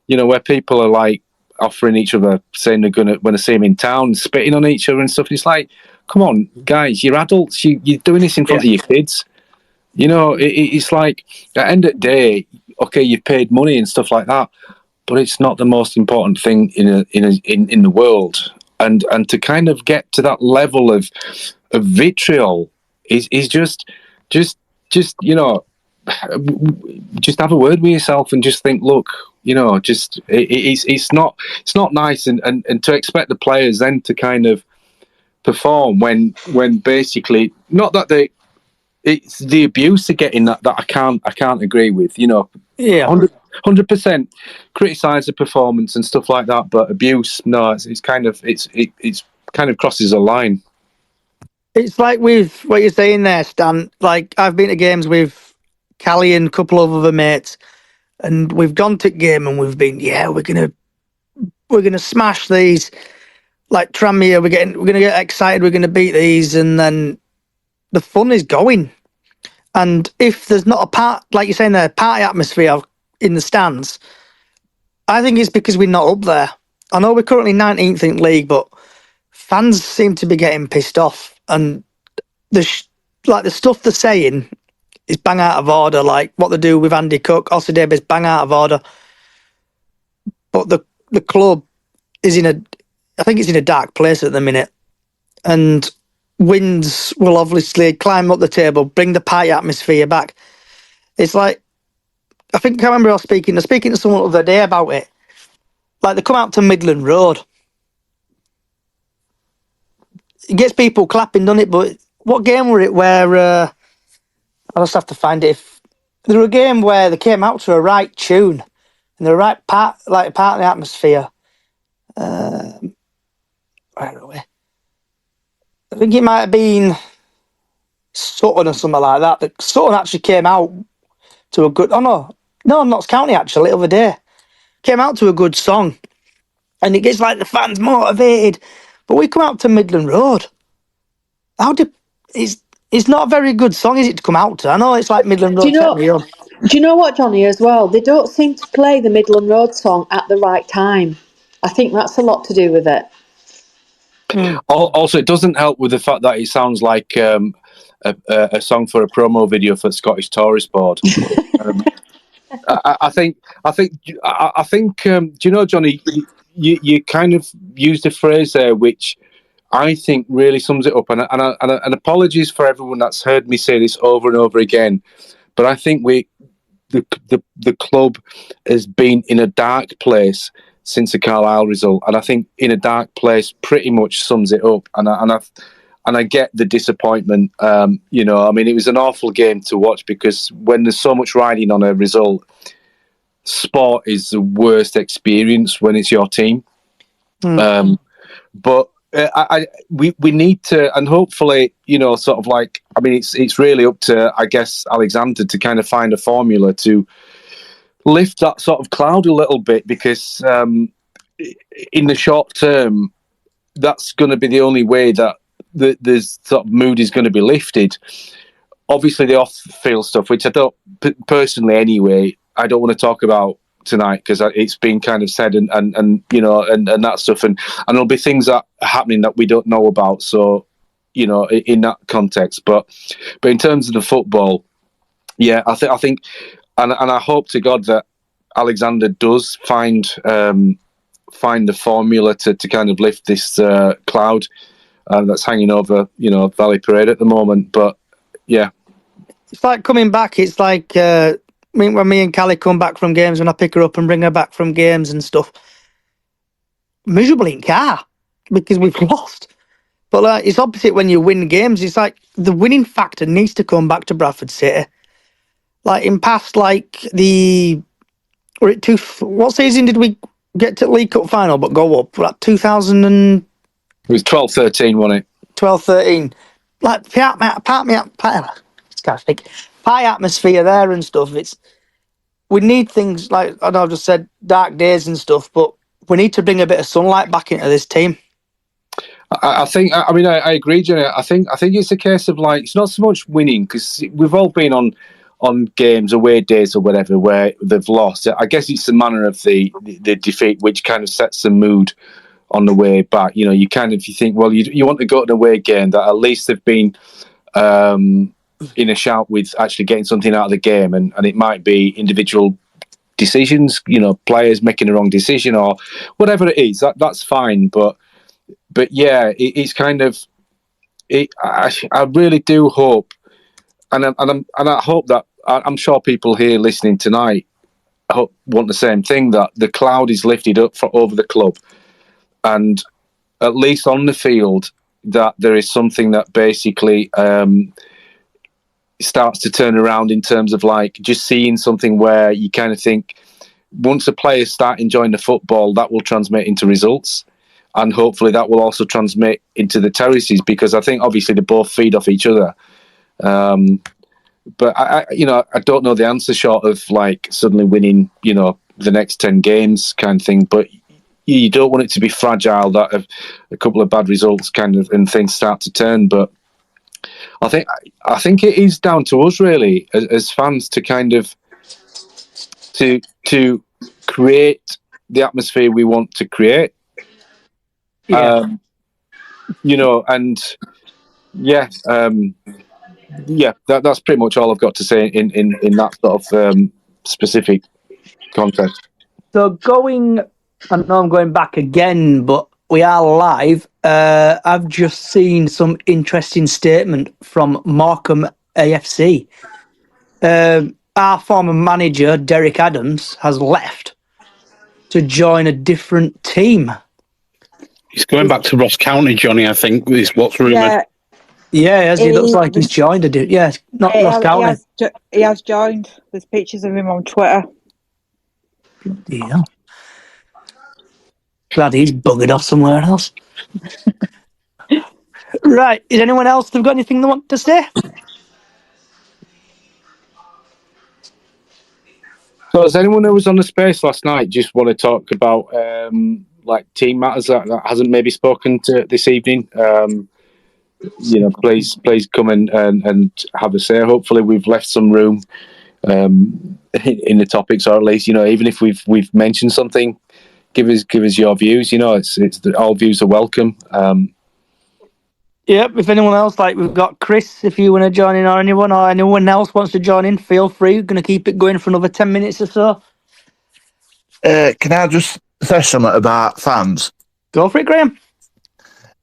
where people are like offering each other, saying they're gonna, when they see them in town, spitting on each other and stuff. It's like, come on, guys, you're adults. You're doing this in front of your kids. It's like at the end of the day, okay, you've paid money and stuff like that, but it's not the most important thing in the world. And to kind of get to that level of vitriol is just just have a word with yourself and just think, look, it's not nice, and to expect the players then to kind of perform when basically, not that it's the abuse they're getting that I can't agree with. 100% criticise the performance and stuff like that, but abuse, no, it's kind of crosses a line. It's like with what you're saying there, Stan. Like, I've been to games with Callie and a couple of other mates, and we've gone to game and we've been, we're gonna smash these. like Tranmere, we're going to get excited, we're going to beat these, and then the fun is going. And if there's not a part, like you're saying there, party atmosphere in the stands, I think it's because we're not up there. I know we're currently 19th in league, but fans seem to be getting pissed off, and the stuff they're saying is bang out of order. Like what they do with Andy Cook, Osadebe is bang out of order. But the club is I think it's in a dark place at the minute, and wins will obviously climb up the table, bring the party atmosphere back. It's like, I remember I was speaking to someone the other day about it. Like they come out to Midland Road, it gets people clapping, doesn't it? But what game were it where I'll just have to find it. If there were a game where they came out to a right tune and the right part of the atmosphere. Where are we? I think it might have been Sutton or something like that. But Sutton actually came out to a good. Oh no, Notts County actually the other day came out to a good song, and it gets like the fans motivated. But we come out to Midland Road. It's not a very good song, is it, to come out to? I know it's like Midland Road. Do you know what, Johnny, as well? They don't seem to play the Midland Road song at the right time. I think that's a lot to do with it. Also, it doesn't help with the fact that it sounds like a song for a promo video for the Scottish Tourist Board. I think. Do you know, Johnny? You kind of used a phrase there which I think really sums it up. And apologies for everyone that's heard me say this over and over again, but I think the club has been in a dark place since the Carlisle result, and I think in a dark place pretty much sums it up. And I get the disappointment. You know, I mean, it was an awful game to watch because when there's so much riding on a result, sport is the worst experience when it's your team. But we need to, and hopefully, you know, sort of like, I mean, it's really up to, I guess, Alexander to kind of find a formula to lift that sort of cloud a little bit, because in the short term, that's going to be the only way that the sort of mood is going to be lifted. Obviously, the off-field stuff, which I don't personally, anyway, I don't want to talk about tonight because it's been kind of said and you know and that stuff, and there'll be things that are happening that we don't know about. So, you know, in that context, but in terms of the football, yeah, I think, and I hope to God that Alexander does find the formula to kind of lift this cloud that's hanging over, you know, Valley Parade at the moment. But yeah, it's like coming back. It's like when me and Callie come back from games, when I pick her up and bring her back from games and stuff, miserable in car because we've lost. But it's opposite when you win games. It's like the winning factor needs to come back to Bradford City. Like in past, like what season did we get to League Cup final but go up? Like 2000 and... It was 12-13, wasn't it? 12-13. Like pie atmosphere there and stuff. We need things like, I know I've just said dark days and stuff, but we need to bring a bit of sunlight back into this team. I think. I mean, I agree, Jenny. I think it's a case of like, it's not so much winning, because we've all been on games, away days or whatever, where they've lost. I guess it's the manner of the defeat which kind of sets the mood on the way back. You know, you think, well, you want to go to an away game that at least they've been in a shout with actually getting something out of the game, and it might be individual decisions, you know, players making the wrong decision or whatever it is. That's fine, but yeah, it's kind of. I really do hope, and I hope that I'm sure people here listening tonight want the same thing, that the cloud is lifted up over the club, and at least on the field that there is something that basically starts to turn around in terms of like just seeing something where you kind of think once the players start enjoying the football, that will transmit into results. And hopefully that will also transmit into the terraces, because I think obviously they both feed off each other. But I don't know the answer short of like suddenly winning, you know, the next 10 games kind of thing. But you don't want it to be fragile. That a couple of bad results kind of and things start to turn. But I think it is down to us really as fans to kind of to create the atmosphere we want to create. Yeah. And that's pretty much all I've got to say in that sort of specific context. So going, I know I'm going back again, but we are live. I've just seen some interesting statement from Markham AFC. Our former manager, Derek Adams, has left to join a different team. He's going back to Ross County, Johnny, I think, is what's rumoured. Yeah, he looks like he's joined a dude. Yeah, not Ross County. He has joined. There's pictures of him on Twitter. Yeah. Glad he's buggered off somewhere else. Right. Is anyone else have got anything they want to say? So, does anyone who was on the space last night just want to talk about like team matters that hasn't maybe spoken to this evening? Please come in and have a say. Hopefully, we've left some room in the topics, or at least even if we've mentioned something, give us your views. It's all views are welcome. Yep. If anyone else, like we've got Chris, if you want to join in, or anyone else wants to join in, feel free. We're going to keep it going for another 10 minutes or so. Can I just say something about fans? Go for it, Graham.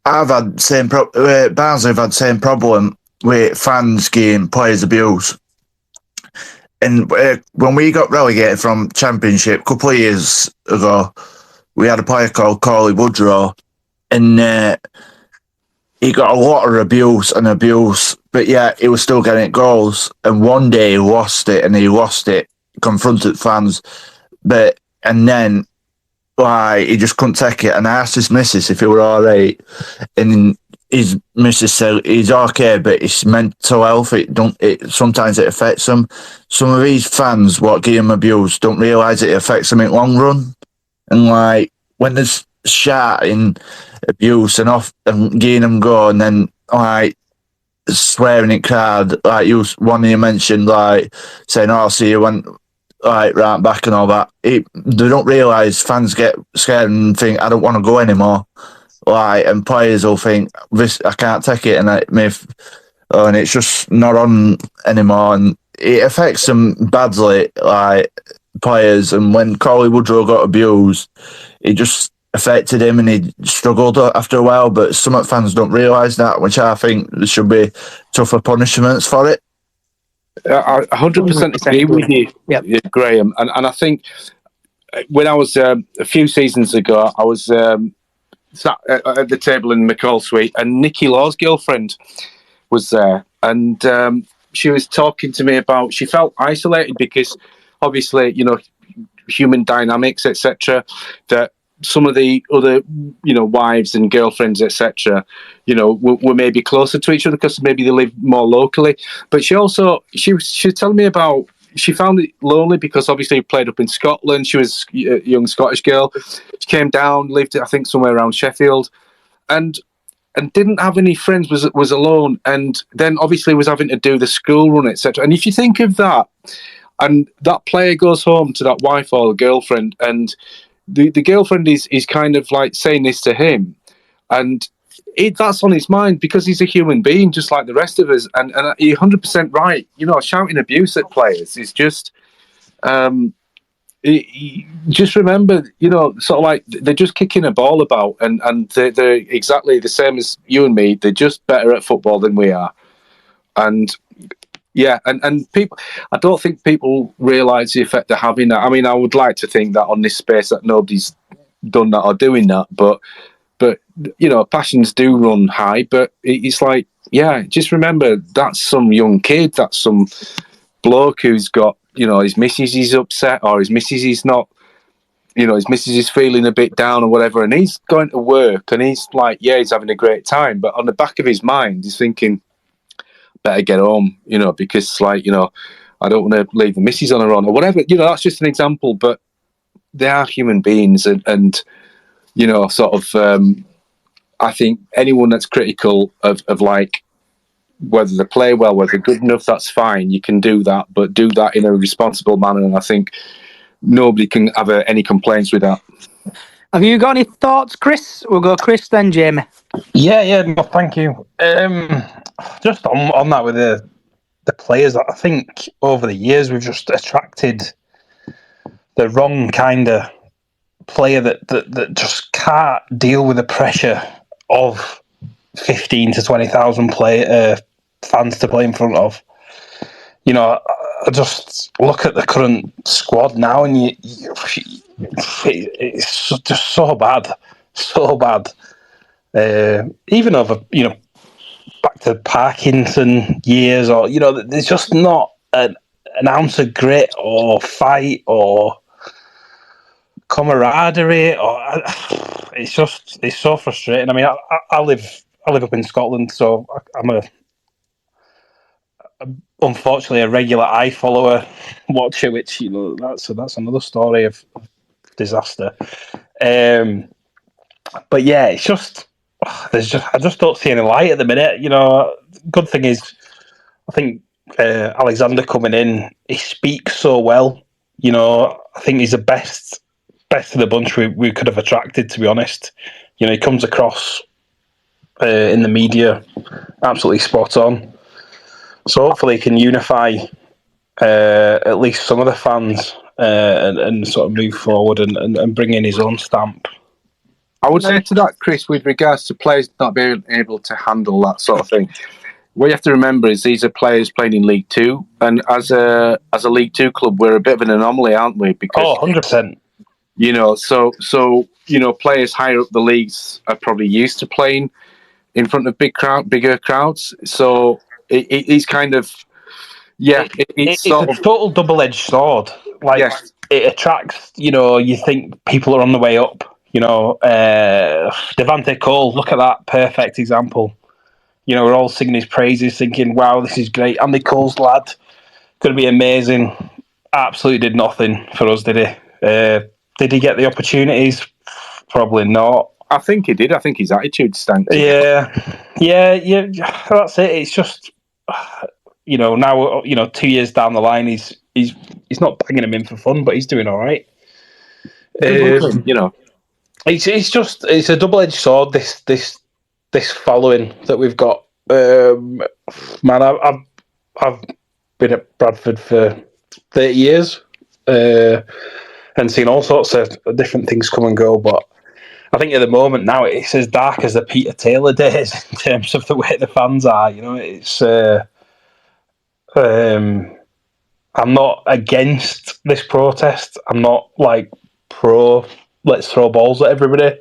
I've had Barnsley have had the same problem with fans getting players abuse. And when we got relegated from Championship a couple of years ago, we had a player called Corley Woodrow, and he got a lot of abuse, but yeah, he was still getting goals. And one day he lost it, confronted fans, and then he just couldn't take it. And I asked his missus if he were all right, and his missus said he's okay, but it's mental health. Sometimes it affects him. Some of these fans what get him abused don't realise it affects them in the long run. And when there's shouting, abuse and off and getting them go, and then swearing at crowd, one of you mentioned, saying, "Oh, I'll see you when." Right back and all that. They don't realise fans get scared and think, I don't want to go anymore. And players will think, this, I can't take it, and and it's just not on anymore. And it affects them badly, players. And when Corley Woodrow got abused, it just affected him and he struggled after a while. But some fans don't realise that, which I think there should be tougher punishments for it. I 100% agree with you, Graham. And I think when I was a few seasons ago, I was sat at the table in the McCall suite, and Nicky Law's girlfriend was there, and she was talking to me about she felt isolated because obviously human dynamics, etc. That some of the other wives and girlfriends, etc. Were maybe closer to each other because maybe they live more locally. But she was telling me about she found it lonely because obviously played up in Scotland. She was a young Scottish girl. She came down, lived I think somewhere around Sheffield, and didn't have any friends. Was alone, and then obviously was having to do the school run, etc. And if you think of that, and that player goes home to that wife or girlfriend, and the girlfriend is kind of saying this to him, and that's on his mind because he's a human being just like the rest of us. And you're 100% right. Shouting abuse at players is just just remember, sort of they're just kicking a ball about, and they're exactly the same as you and me. They're just better at football than we are, and people. I don't think people realise the effect they're having. That I mean, I would like to think that on this space that nobody's done that or doing that, but passions do run high. But it's just remember that's some young kid, that's some bloke who's got his missus is upset or his missus is not. His missus is feeling a bit down or whatever, and he's going to work and he's he's having a great time, but on the back of his mind, he's thinking, better get home, because I don't want to leave the missus on her own or whatever. That's just an example, but they are human beings, and sort of. I think anyone that's critical of like whether they play well, whether they're good enough, that's fine. You can do that, but do that in a responsible manner. And I think nobody can have any complaints with that. Have you got any thoughts, Chris? We'll go Chris, then Jamie. Yeah, no, thank you. Just on that with the players, I think over the years we've just attracted the wrong kind of player that just can't deal with the pressure of 15 to 20,000 fans to play in front of. I just look at the current squad now, and it's just so bad. Even over, back to Parkinson years, or there's just not an ounce of grit or fight or camaraderie, or it's so frustrating. I mean, I live up in Scotland, so I'm unfortunately a regular iFollower watcher, which that's another story of disaster. But yeah, it's just I just don't see any light at the minute. Good thing is, I think Alexander coming in, he speaks so well. I think he's the best of the bunch we could have attracted, to be honest. He comes across in the media absolutely spot on. So hopefully he can unify at least some of the fans and sort of move forward and bring in his own stamp. I would say to that, Chris, with regards to players not being able to handle that sort of thing, what you have to remember is these are players playing in League Two, and as a League Two club, we're a bit of an anomaly, aren't we? Because 100%. So players higher up the leagues are probably used to playing in front of bigger crowds. So it's kind of it's a total double-edged sword. Like, yes. It attracts. You think people are on the way up. Devante Cole, look at that perfect example. We're all singing his praises, thinking, "Wow, this is great." Andy Cole's lad, going to be amazing. Absolutely did nothing for us, did he? Did he get the opportunities? Probably not. I think he did. I think his attitude stank. Yeah. That's it. It's just, now 2 years down the line, he's not banging him in for fun, but he's doing all right. It's a double-edged sword. This following that we've got. Man, I've been at Bradford for 30 years and seen all sorts of different things come and go, but I think at the moment now it's as dark as the Peter Taylor days in terms of the way the fans are. It's I'm not against this protest. I'm not like pro let's throw balls at everybody.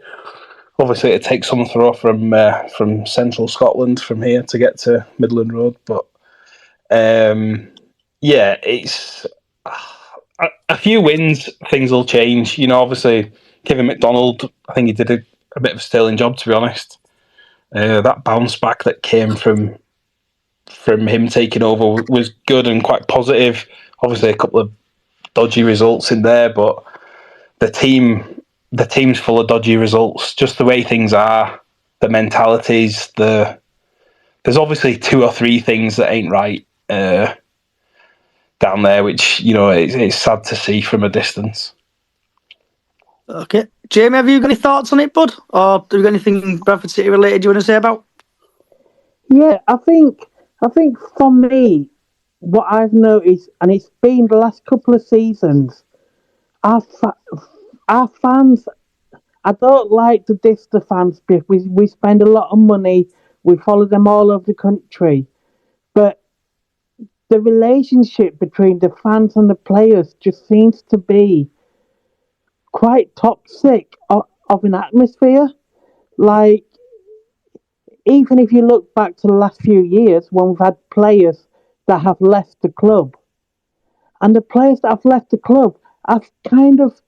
Obviously, it takes some throw from central Scotland from here to get to Midland Road, but it's a few wins, things will change. Obviously, Kevin McDonald, I think he did a bit of a sterling job, to be honest. That bounce back that came from him taking over was good and quite positive. Obviously, a couple of dodgy results in there, but the team's full of dodgy results. Just the way things are, the mentalities. There's obviously 2 or 3 things that ain't right down there, which it's sad to see from a distance. Okay, Jamie, have you got any thoughts on it, bud? Or have you got anything Bradford City related you want to say about? Yeah, I think for me, what I've noticed, and it's been the last couple of seasons, our fans. I don't like to diss the fans because we spend a lot of money. We follow them all over the country, but the relationship between the fans and the players just seems to be quite toxic of an atmosphere. Like, even if you look back to the last few years when we've had players that have left the club, and the players that have left the club have kind of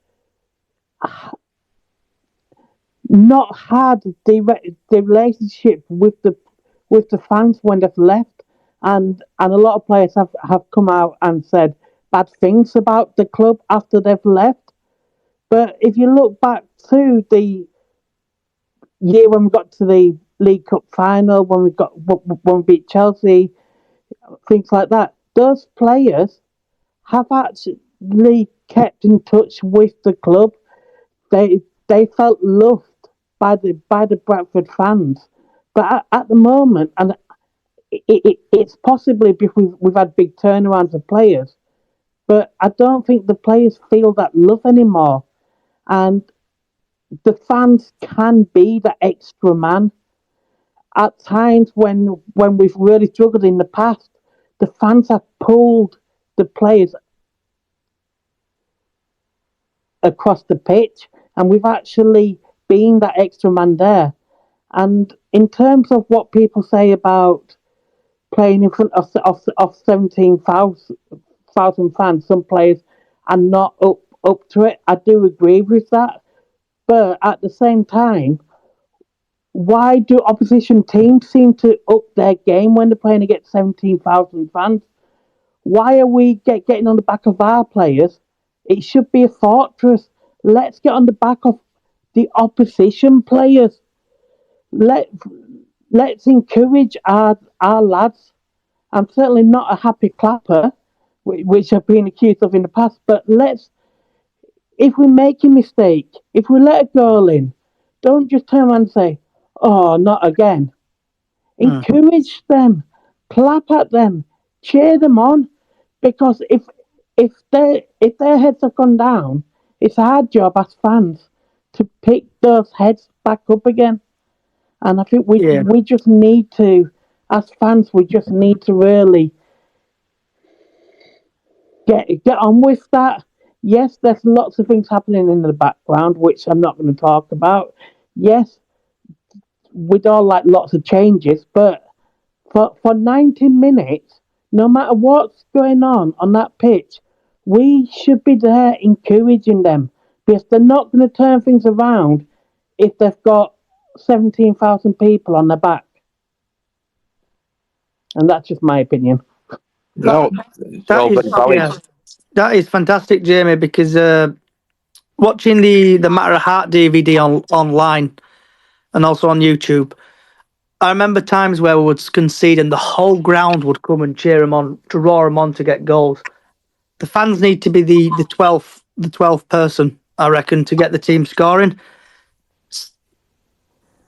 not had the relationship with the fans when they've left, and a lot of players have come out and said bad things about the club after they've left. But if you look back to the year when we got to the League Cup final, when we beat Chelsea, things like that. Those players have actually kept in touch with the club. They felt loved by the Bradford fans. But at the moment, and it's possibly because we've had big turnarounds of players, but I don't think the players feel that love anymore. And the fans can be the extra man. At times when we've really struggled in the past, the fans have pulled the players across the pitch, and we've actually been that extra man there. And in terms of what people say about playing in front of 17,000 fans, some players are not up to it. I do agree with that. But at the same time, why do opposition teams seem to up their game when they're playing against 17,000 fans? Why are we getting on the back of our players? It should be a fortress. Let's get on the back of the opposition players. Let's encourage our lads. I'm certainly not a happy clapper, which I've been accused of in the past, but if we make a mistake, if we let a goal in, don't just turn around and say, oh, not again. Encourage them, clap at them, cheer them on, because if their heads have gone down, it's our job as fans to pick those heads back up again. And I think we just need to, as fans, we just need to really get on with that. Yes, there's lots of things happening in the background, which I'm not going to talk about. Yes, we'd all like lots of changes, but for 90 minutes, no matter what's going on that pitch, we should be there encouraging them, because they're not going to turn things around if they've got 17,000 people on their back. And that's just my opinion. No, that is fantastic, Jamie, because watching the Matter of Heart DVD online and also on YouTube, I remember times where we would concede and the whole ground would come and cheer them on, to roar them on to get goals. The fans need to be the 12th person, I reckon, to get the team scoring.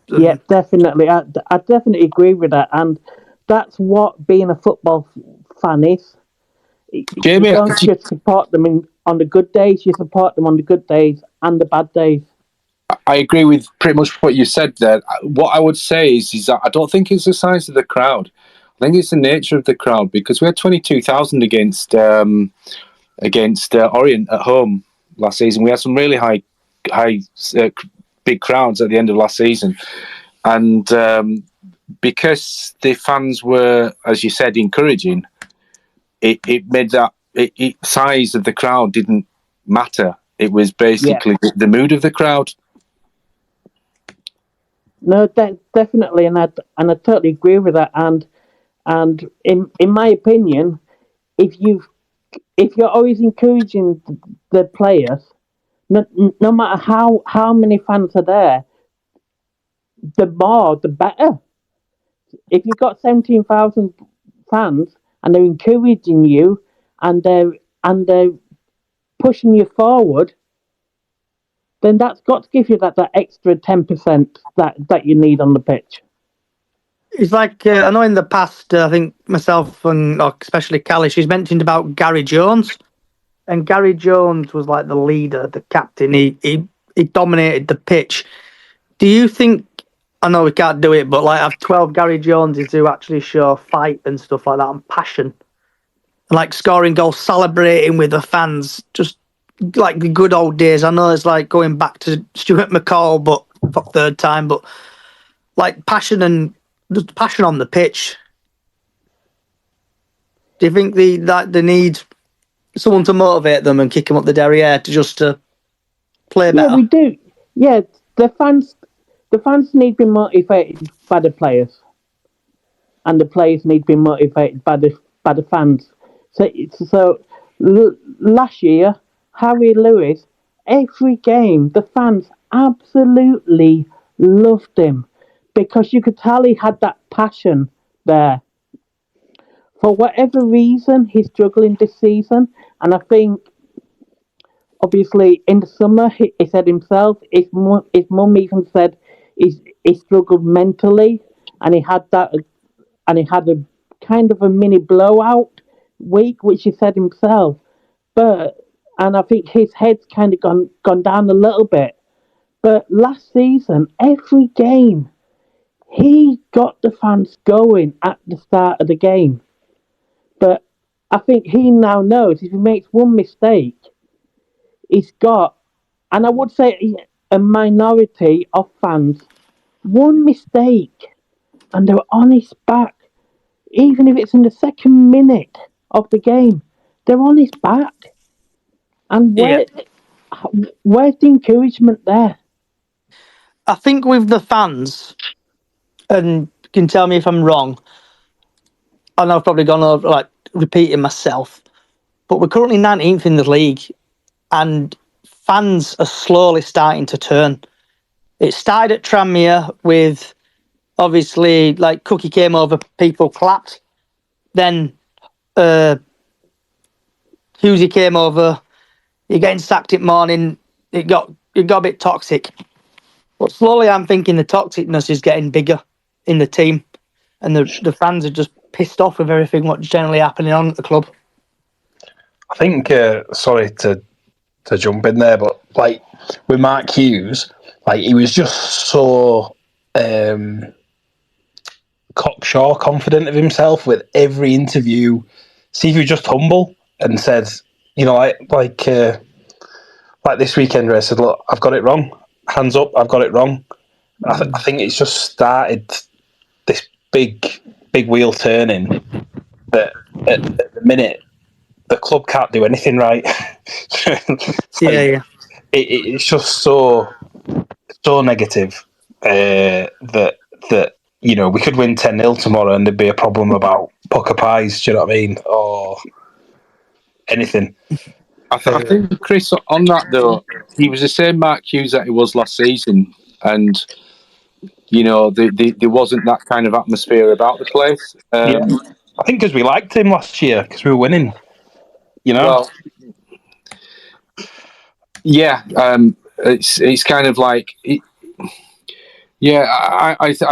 Yeah, definitely. I definitely agree with that, and that's what being a football fan is. Jamie, you don't just support them on the good days; you support them on the good days and the bad days. I agree with pretty much what you said there. What I would say is that I don't think it's the size of the crowd. I think it's the nature of the crowd, because we had 22,000 against Orient at home last season. We had some really high big crowds at the end of last season, and because the fans were, as you said, encouraging, it made that size of the crowd didn't matter. It was basically the mood of the crowd. No, definitely, and I totally agree with that. And in my opinion, if you're always encouraging the players, no matter how many fans are there, the more the better. If you've got 17,000 fans and they're encouraging you and they're pushing you forward, then that's got to give you that extra 10% that you need on the pitch. It's like, I know in the past, I think myself and especially Callie, she's mentioned about Gary Jones. And Gary Jones was like the leader, the captain. He dominated the pitch. Do you think, I know we can't do it, but like have 12 Gary Joneses who actually show fight and stuff like that and passion? And like scoring goals, celebrating with the fans, just like the good old days. I know it's like going back to Stuart McCall, but for third time, but like passion and just passion on the pitch. Do you think they need someone to motivate them and kick them up the derriere to play better? Yeah, we do. Yeah, the fans need to be motivated by the players, and the players need to be motivated by the fans. So last year, Harry Lewis, every game, the fans absolutely loved him because you could tell he had that passion there. For whatever reason, he's struggling this season, and I think obviously in the summer he said himself, his mum even said he struggled mentally, and he had a kind of a mini blowout week, which he said himself. And I think his head's kind of gone down a little bit. But last season, every game, he got the fans going at the start of the game. But I think he now knows if he makes one mistake, he's got, and I would say a minority of fans, one mistake, and they're on his back. Even if it's in the second minute of the game, they're on his back. And where's the encouragement there? I think with the fans, and you can tell me if I'm wrong, and I've probably gone over like repeating myself, but we're currently 19th in the league, and fans are slowly starting to turn. It started at Tranmere with obviously like Cookie came over, people clapped. Then Husey came over. You're getting sacked at morning. It got a bit toxic. But slowly I'm thinking the toxicness is getting bigger in the team. And the fans are just pissed off with everything what's generally happening on at the club. I think, sorry to jump in there, but like with Mark Hughes, like he was just so cocksure, confident of himself with every interview. See if he was just humble and said, you know, like this weekend where I said, look, I've got it wrong. Hands up, I've got it wrong. I think it's just started this big wheel turning that at the minute the club can't do anything right. It's just so negative that you know we could win 10-0 tomorrow and there'd be a problem about pucker pies. Do you know what I mean? Or anything. I think, Chris, on that though, he was the same Mark Hughes that he was last season, and you know there wasn't that kind of atmosphere about the place. Yeah. I think because we liked him last year because we were winning. You know. Well, yeah, it's kind of like, I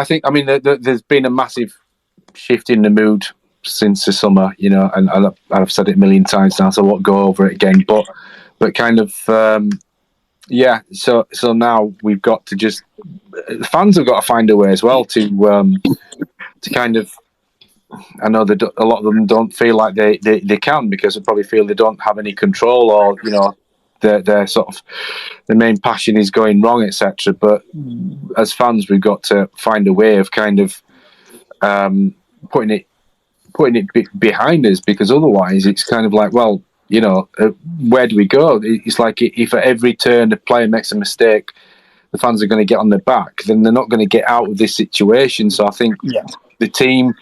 think I mean there's been a massive shift in the mood since the summer, you know, and I've said it a million times now, so I won't go over it again. But kind of So now we've got to just the fans have got to find a way as well to kind of. I know that a lot of them don't feel like they can because they probably feel they don't have any control, or you know, their sort of the main passion is going wrong, etc. But as fans, we've got to find a way of kind of putting it behind us, because otherwise it's kind of like, well, you know, where do we go? It's like if at every turn the player makes a mistake, the fans are going to get on their back, then they're not going to get out of this situation. So I think the team,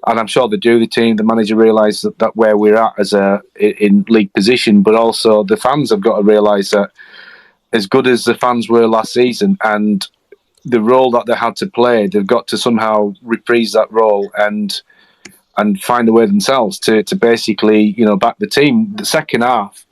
and I'm sure they do, the manager realise that where we're at as in league position, but also the fans have got to realise that as good as the fans were last season and the role that they had to play, they've got to somehow reprise that role and find a way themselves to basically, you know, back the team. The second half,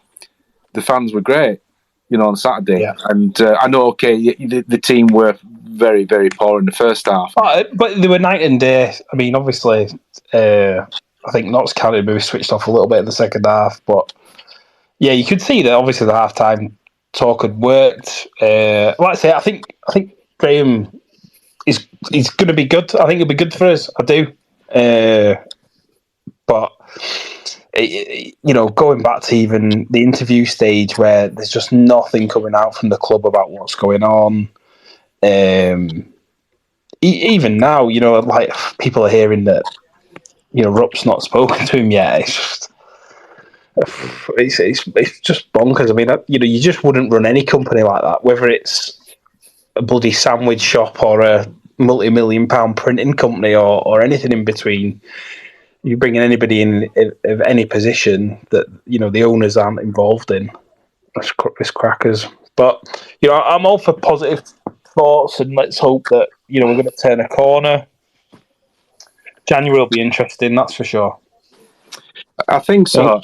the fans were great, you know, on Saturday. And I know, the team were very, very poor in the first half. But they were night and day. I mean, obviously, I think Notts County maybe switched off a little bit in the second half. But, yeah, you could see that obviously the half-time talk had worked. Like I say, I think Graham is going to be good. I think he'll be good for us. I do. But, you know, going back to even the interview stage where there's just nothing coming out from the club about what's going on. Even now, you know, like people are hearing that, you know, Rupp's not spoken to him yet. It's just bonkers. I mean, you know, you just wouldn't run any company like that, whether it's a bloody sandwich shop or a multi-million-pound printing company or anything in between. You bring in anybody in of any position that, you know, the owners aren't involved in. It's crackers. But, you know, I'm all for positive thoughts, and let's hope that we're going to turn a corner. January will be interesting, that's for sure. I think so.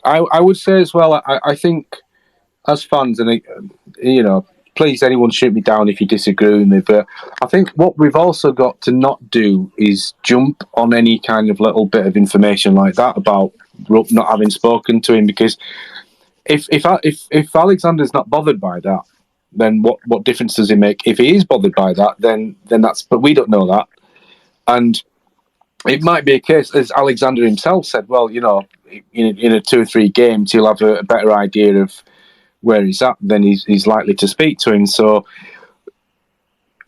I would say as well. I think as fans, and please anyone shoot me down if you disagree with me, but I think what we've also got to not do is jump on any kind of little bit of information like that about Rupp not having spoken to him, because if Alexander's not bothered by that, then what difference does it make? If he is bothered by that, then that's, but we don't know that. And it might be a case, as Alexander himself said, well, in a 2 or 3 games, he'll have a better idea of where he's at, then he's likely to speak to him. So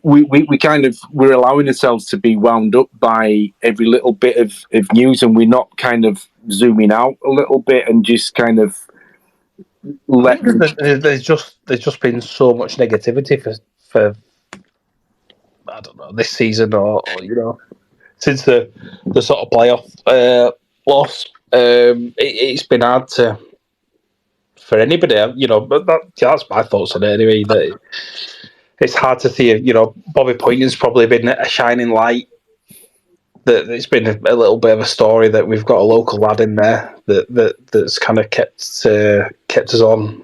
we're allowing ourselves to be wound up by every little bit of news, and we're not kind of zooming out a little bit and just kind of There's just been so much negativity for I don't know, this season or since the sort of playoff loss. It's been hard for anybody, but that's my thoughts on it anyway. That it's hard to see. Bobby Poynton's probably been a shining light. That it's been a little bit of a story that we've got a local lad in there that's kind of kept us on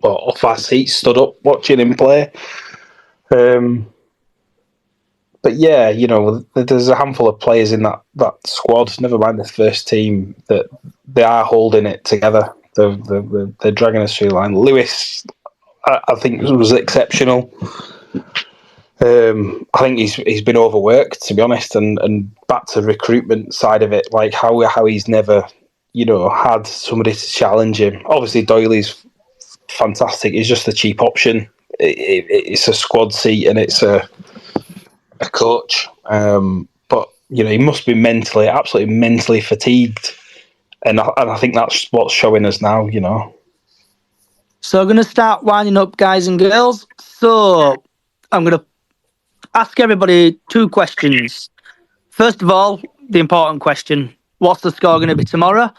off our seats, stood up watching him play. But yeah, there's a handful of players in that squad, never mind the first team, that they are holding it together. They're dragging us through the line. Lewis, I think, was exceptional. I think he's been overworked, to be honest, and back to recruitment side of it, like how he's never, had somebody to challenge him. Obviously, Doyley's fantastic. He's just the cheap option. It's a squad seat and it's a coach, but he must be absolutely mentally fatigued, and I think that's what's showing us now. So I'm going to start winding up, guys and girls. So I'm going to ask everybody 2 questions. First of all, the important question: what's the score going to be tomorrow?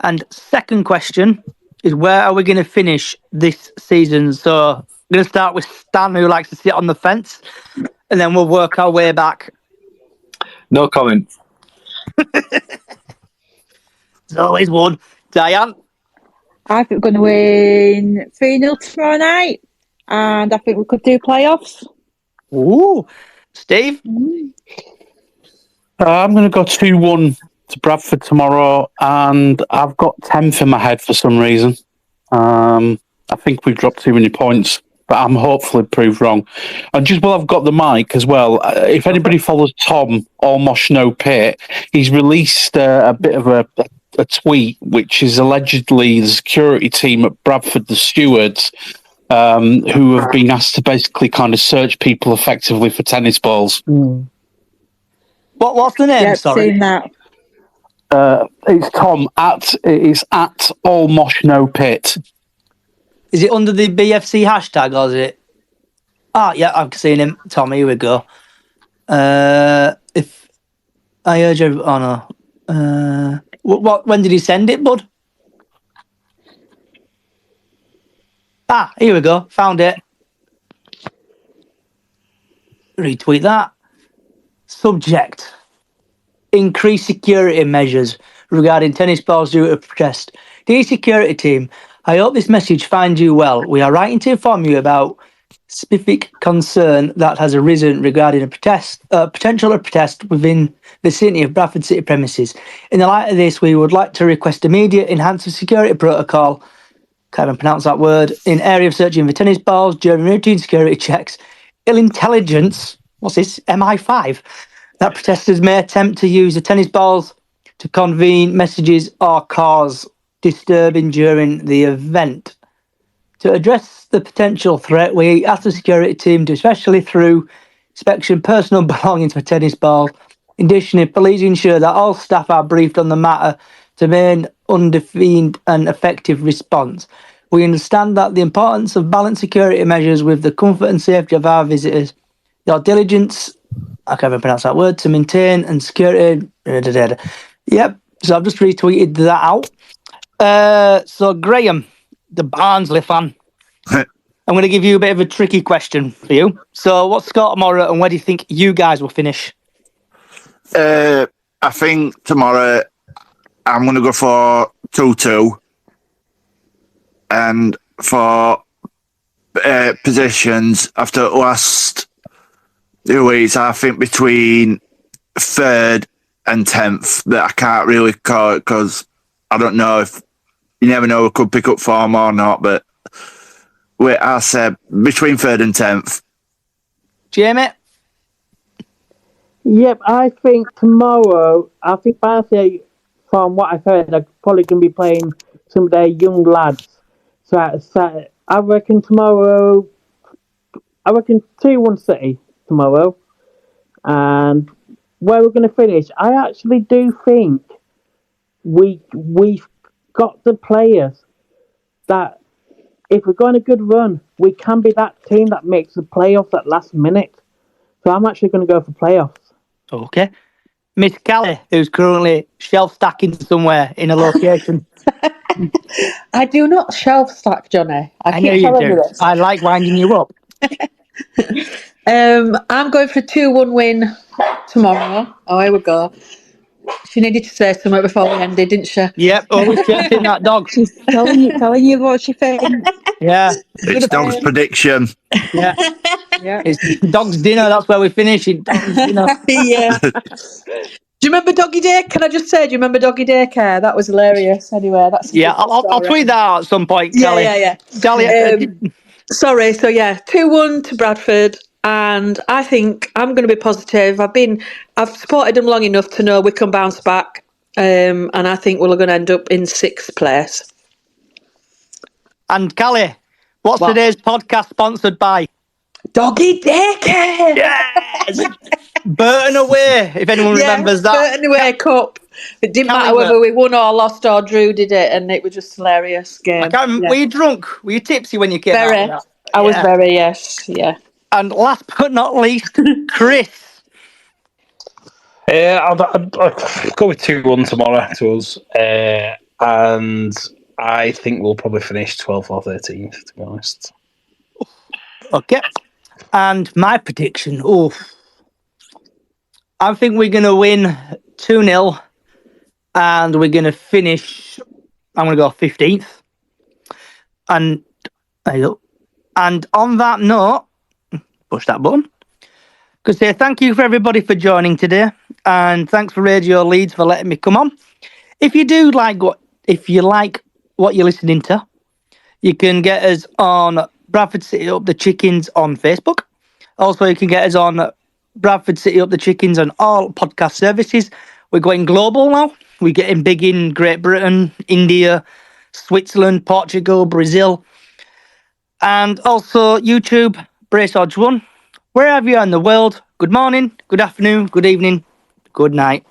And second question is, where are we going to finish this season? So I'm going to start with Stan, who likes to sit on the fence, and then we'll work our way back. No comment. There's always one. Diane? I think we're going to win 3-0 tomorrow night, and I think we could do playoffs. Ooh. Steve? I'm going to go 2-1 to Bradford tomorrow, and I've got 10th in my head for some reason. I think we've dropped too many points, but I'm hopefully proved wrong. And just while I've got the mic as well, if anybody follows Tom, Almost No Pit, he's released a bit of a tweet, which is allegedly the security team at Bradford, the stewards, who have been asked to basically kind of search people effectively for tennis balls. What's the name? Sorry. Seen that. It's Tom it's at Almost No Pit. Is it under the BFC hashtag, or is it? Yeah, I've seen him. Tom, here we go. If I urge you, no. When did he send it, bud? Here we go. Found it. Retweet that. Subject: increase security measures regarding tennis balls due to protest. Dear security team, I hope this message finds you well. We are writing to inform you about specific concern that has arisen regarding a potential protest within the vicinity of Bradford City premises. In the light of this, we would like to request immediate enhanced security protocol, can't even pronounce that word, in area of searching for tennis balls during routine security checks. Ill intelligence, what's this, MI5, that protesters may attempt to use the tennis balls to convene messages or cause disturbing during the event. To address the potential threat, we ask the security team to, especially through inspection, personal belongings for tennis balls. Additionally, please ensure that all staff are briefed on the matter to maintain undefeated and effective response. We understand that the importance of balanced security measures with the comfort and safety of our visitors. Your diligence, I can't even pronounce that word, to maintain and security. Yep, so I've just retweeted that out. So Graham, the Barnsley fan. I'm going to give you a bit of a tricky question for you. So, what's the score tomorrow, and where do you think you guys will finish? I think tomorrow I'm going to go for 2-2. And for positions after the last 2 weeks, I think between 3rd and 10th, that I can't really call it because I don't know if you never know who could pick up form or not. But I said between 3rd and 10th. Jamie? Yep, I think tomorrow, Barnsley, from what I've heard, are probably going to be playing some of their young lads. So I reckon 2-1 City tomorrow. And where we're going to finish, I actually do think we've got the players that if we're going a good run, we can be that team that makes the playoffs at last minute. So I'm actually going to go for playoffs. Okay. Miss Callie, who's currently shelf stacking somewhere in a location. I do not shelf stack, Johnny. I know keep you telling do. this. I like winding you up. I'm going for a 2-1 win tomorrow. Oh, here we go. She needed to say something before we ended, didn't she? Yep, always chasing that dog. She's telling you what she thinks. Yeah. It's Dog's prediction. Yeah. Yeah. It's dog's dinner. That's where we finish it. Dog's dinner. Yeah. Do you remember Doggy Day? Can I just say, do you remember Doggy Daycare? That was hilarious. Anyway, that's Yeah, I'll tweet that out at some point, Callie. Yeah. Callie, Sorry. So yeah, 2-1 to Bradford, and I think I'm going to be positive. I've supported them long enough to know we can bounce back, and I think we're going to end up in 6th place. and Callie, what's What? today's podcast sponsored by? Doggy Daycare. Yes! Burton away, if anyone remembers that. Burton away cup. It didn't matter Caliber. whether we won or lost or drew did it, and it was just hilarious game. I can't remember. Yeah. Were you drunk? Were you tipsy when you came out Very. of that? I was very, yes. Yeah. And last but not least, Chris. I'll go with 2-1 tomorrow to us. And I think we'll probably finish 12th or 13th, to be honest. Okay. And my prediction, I think we're going to win 2-0 and we're going to finish, I'm going to go 15th. And on that note, push that button. Could say thank you for everybody for joining today, and thanks for Radio Leeds for letting me come on. If you like what you're listening to, you can get us on Bradford City Up the Chickens on Facebook. Also, you can get us on Bradford City Up the Chickens on all podcast services. We're going global now. We're getting big in Great Britain, India, Switzerland, Portugal, Brazil, and also YouTube, Brace Odds 1. Wherever you are in the world, good morning, good afternoon, good evening, good night.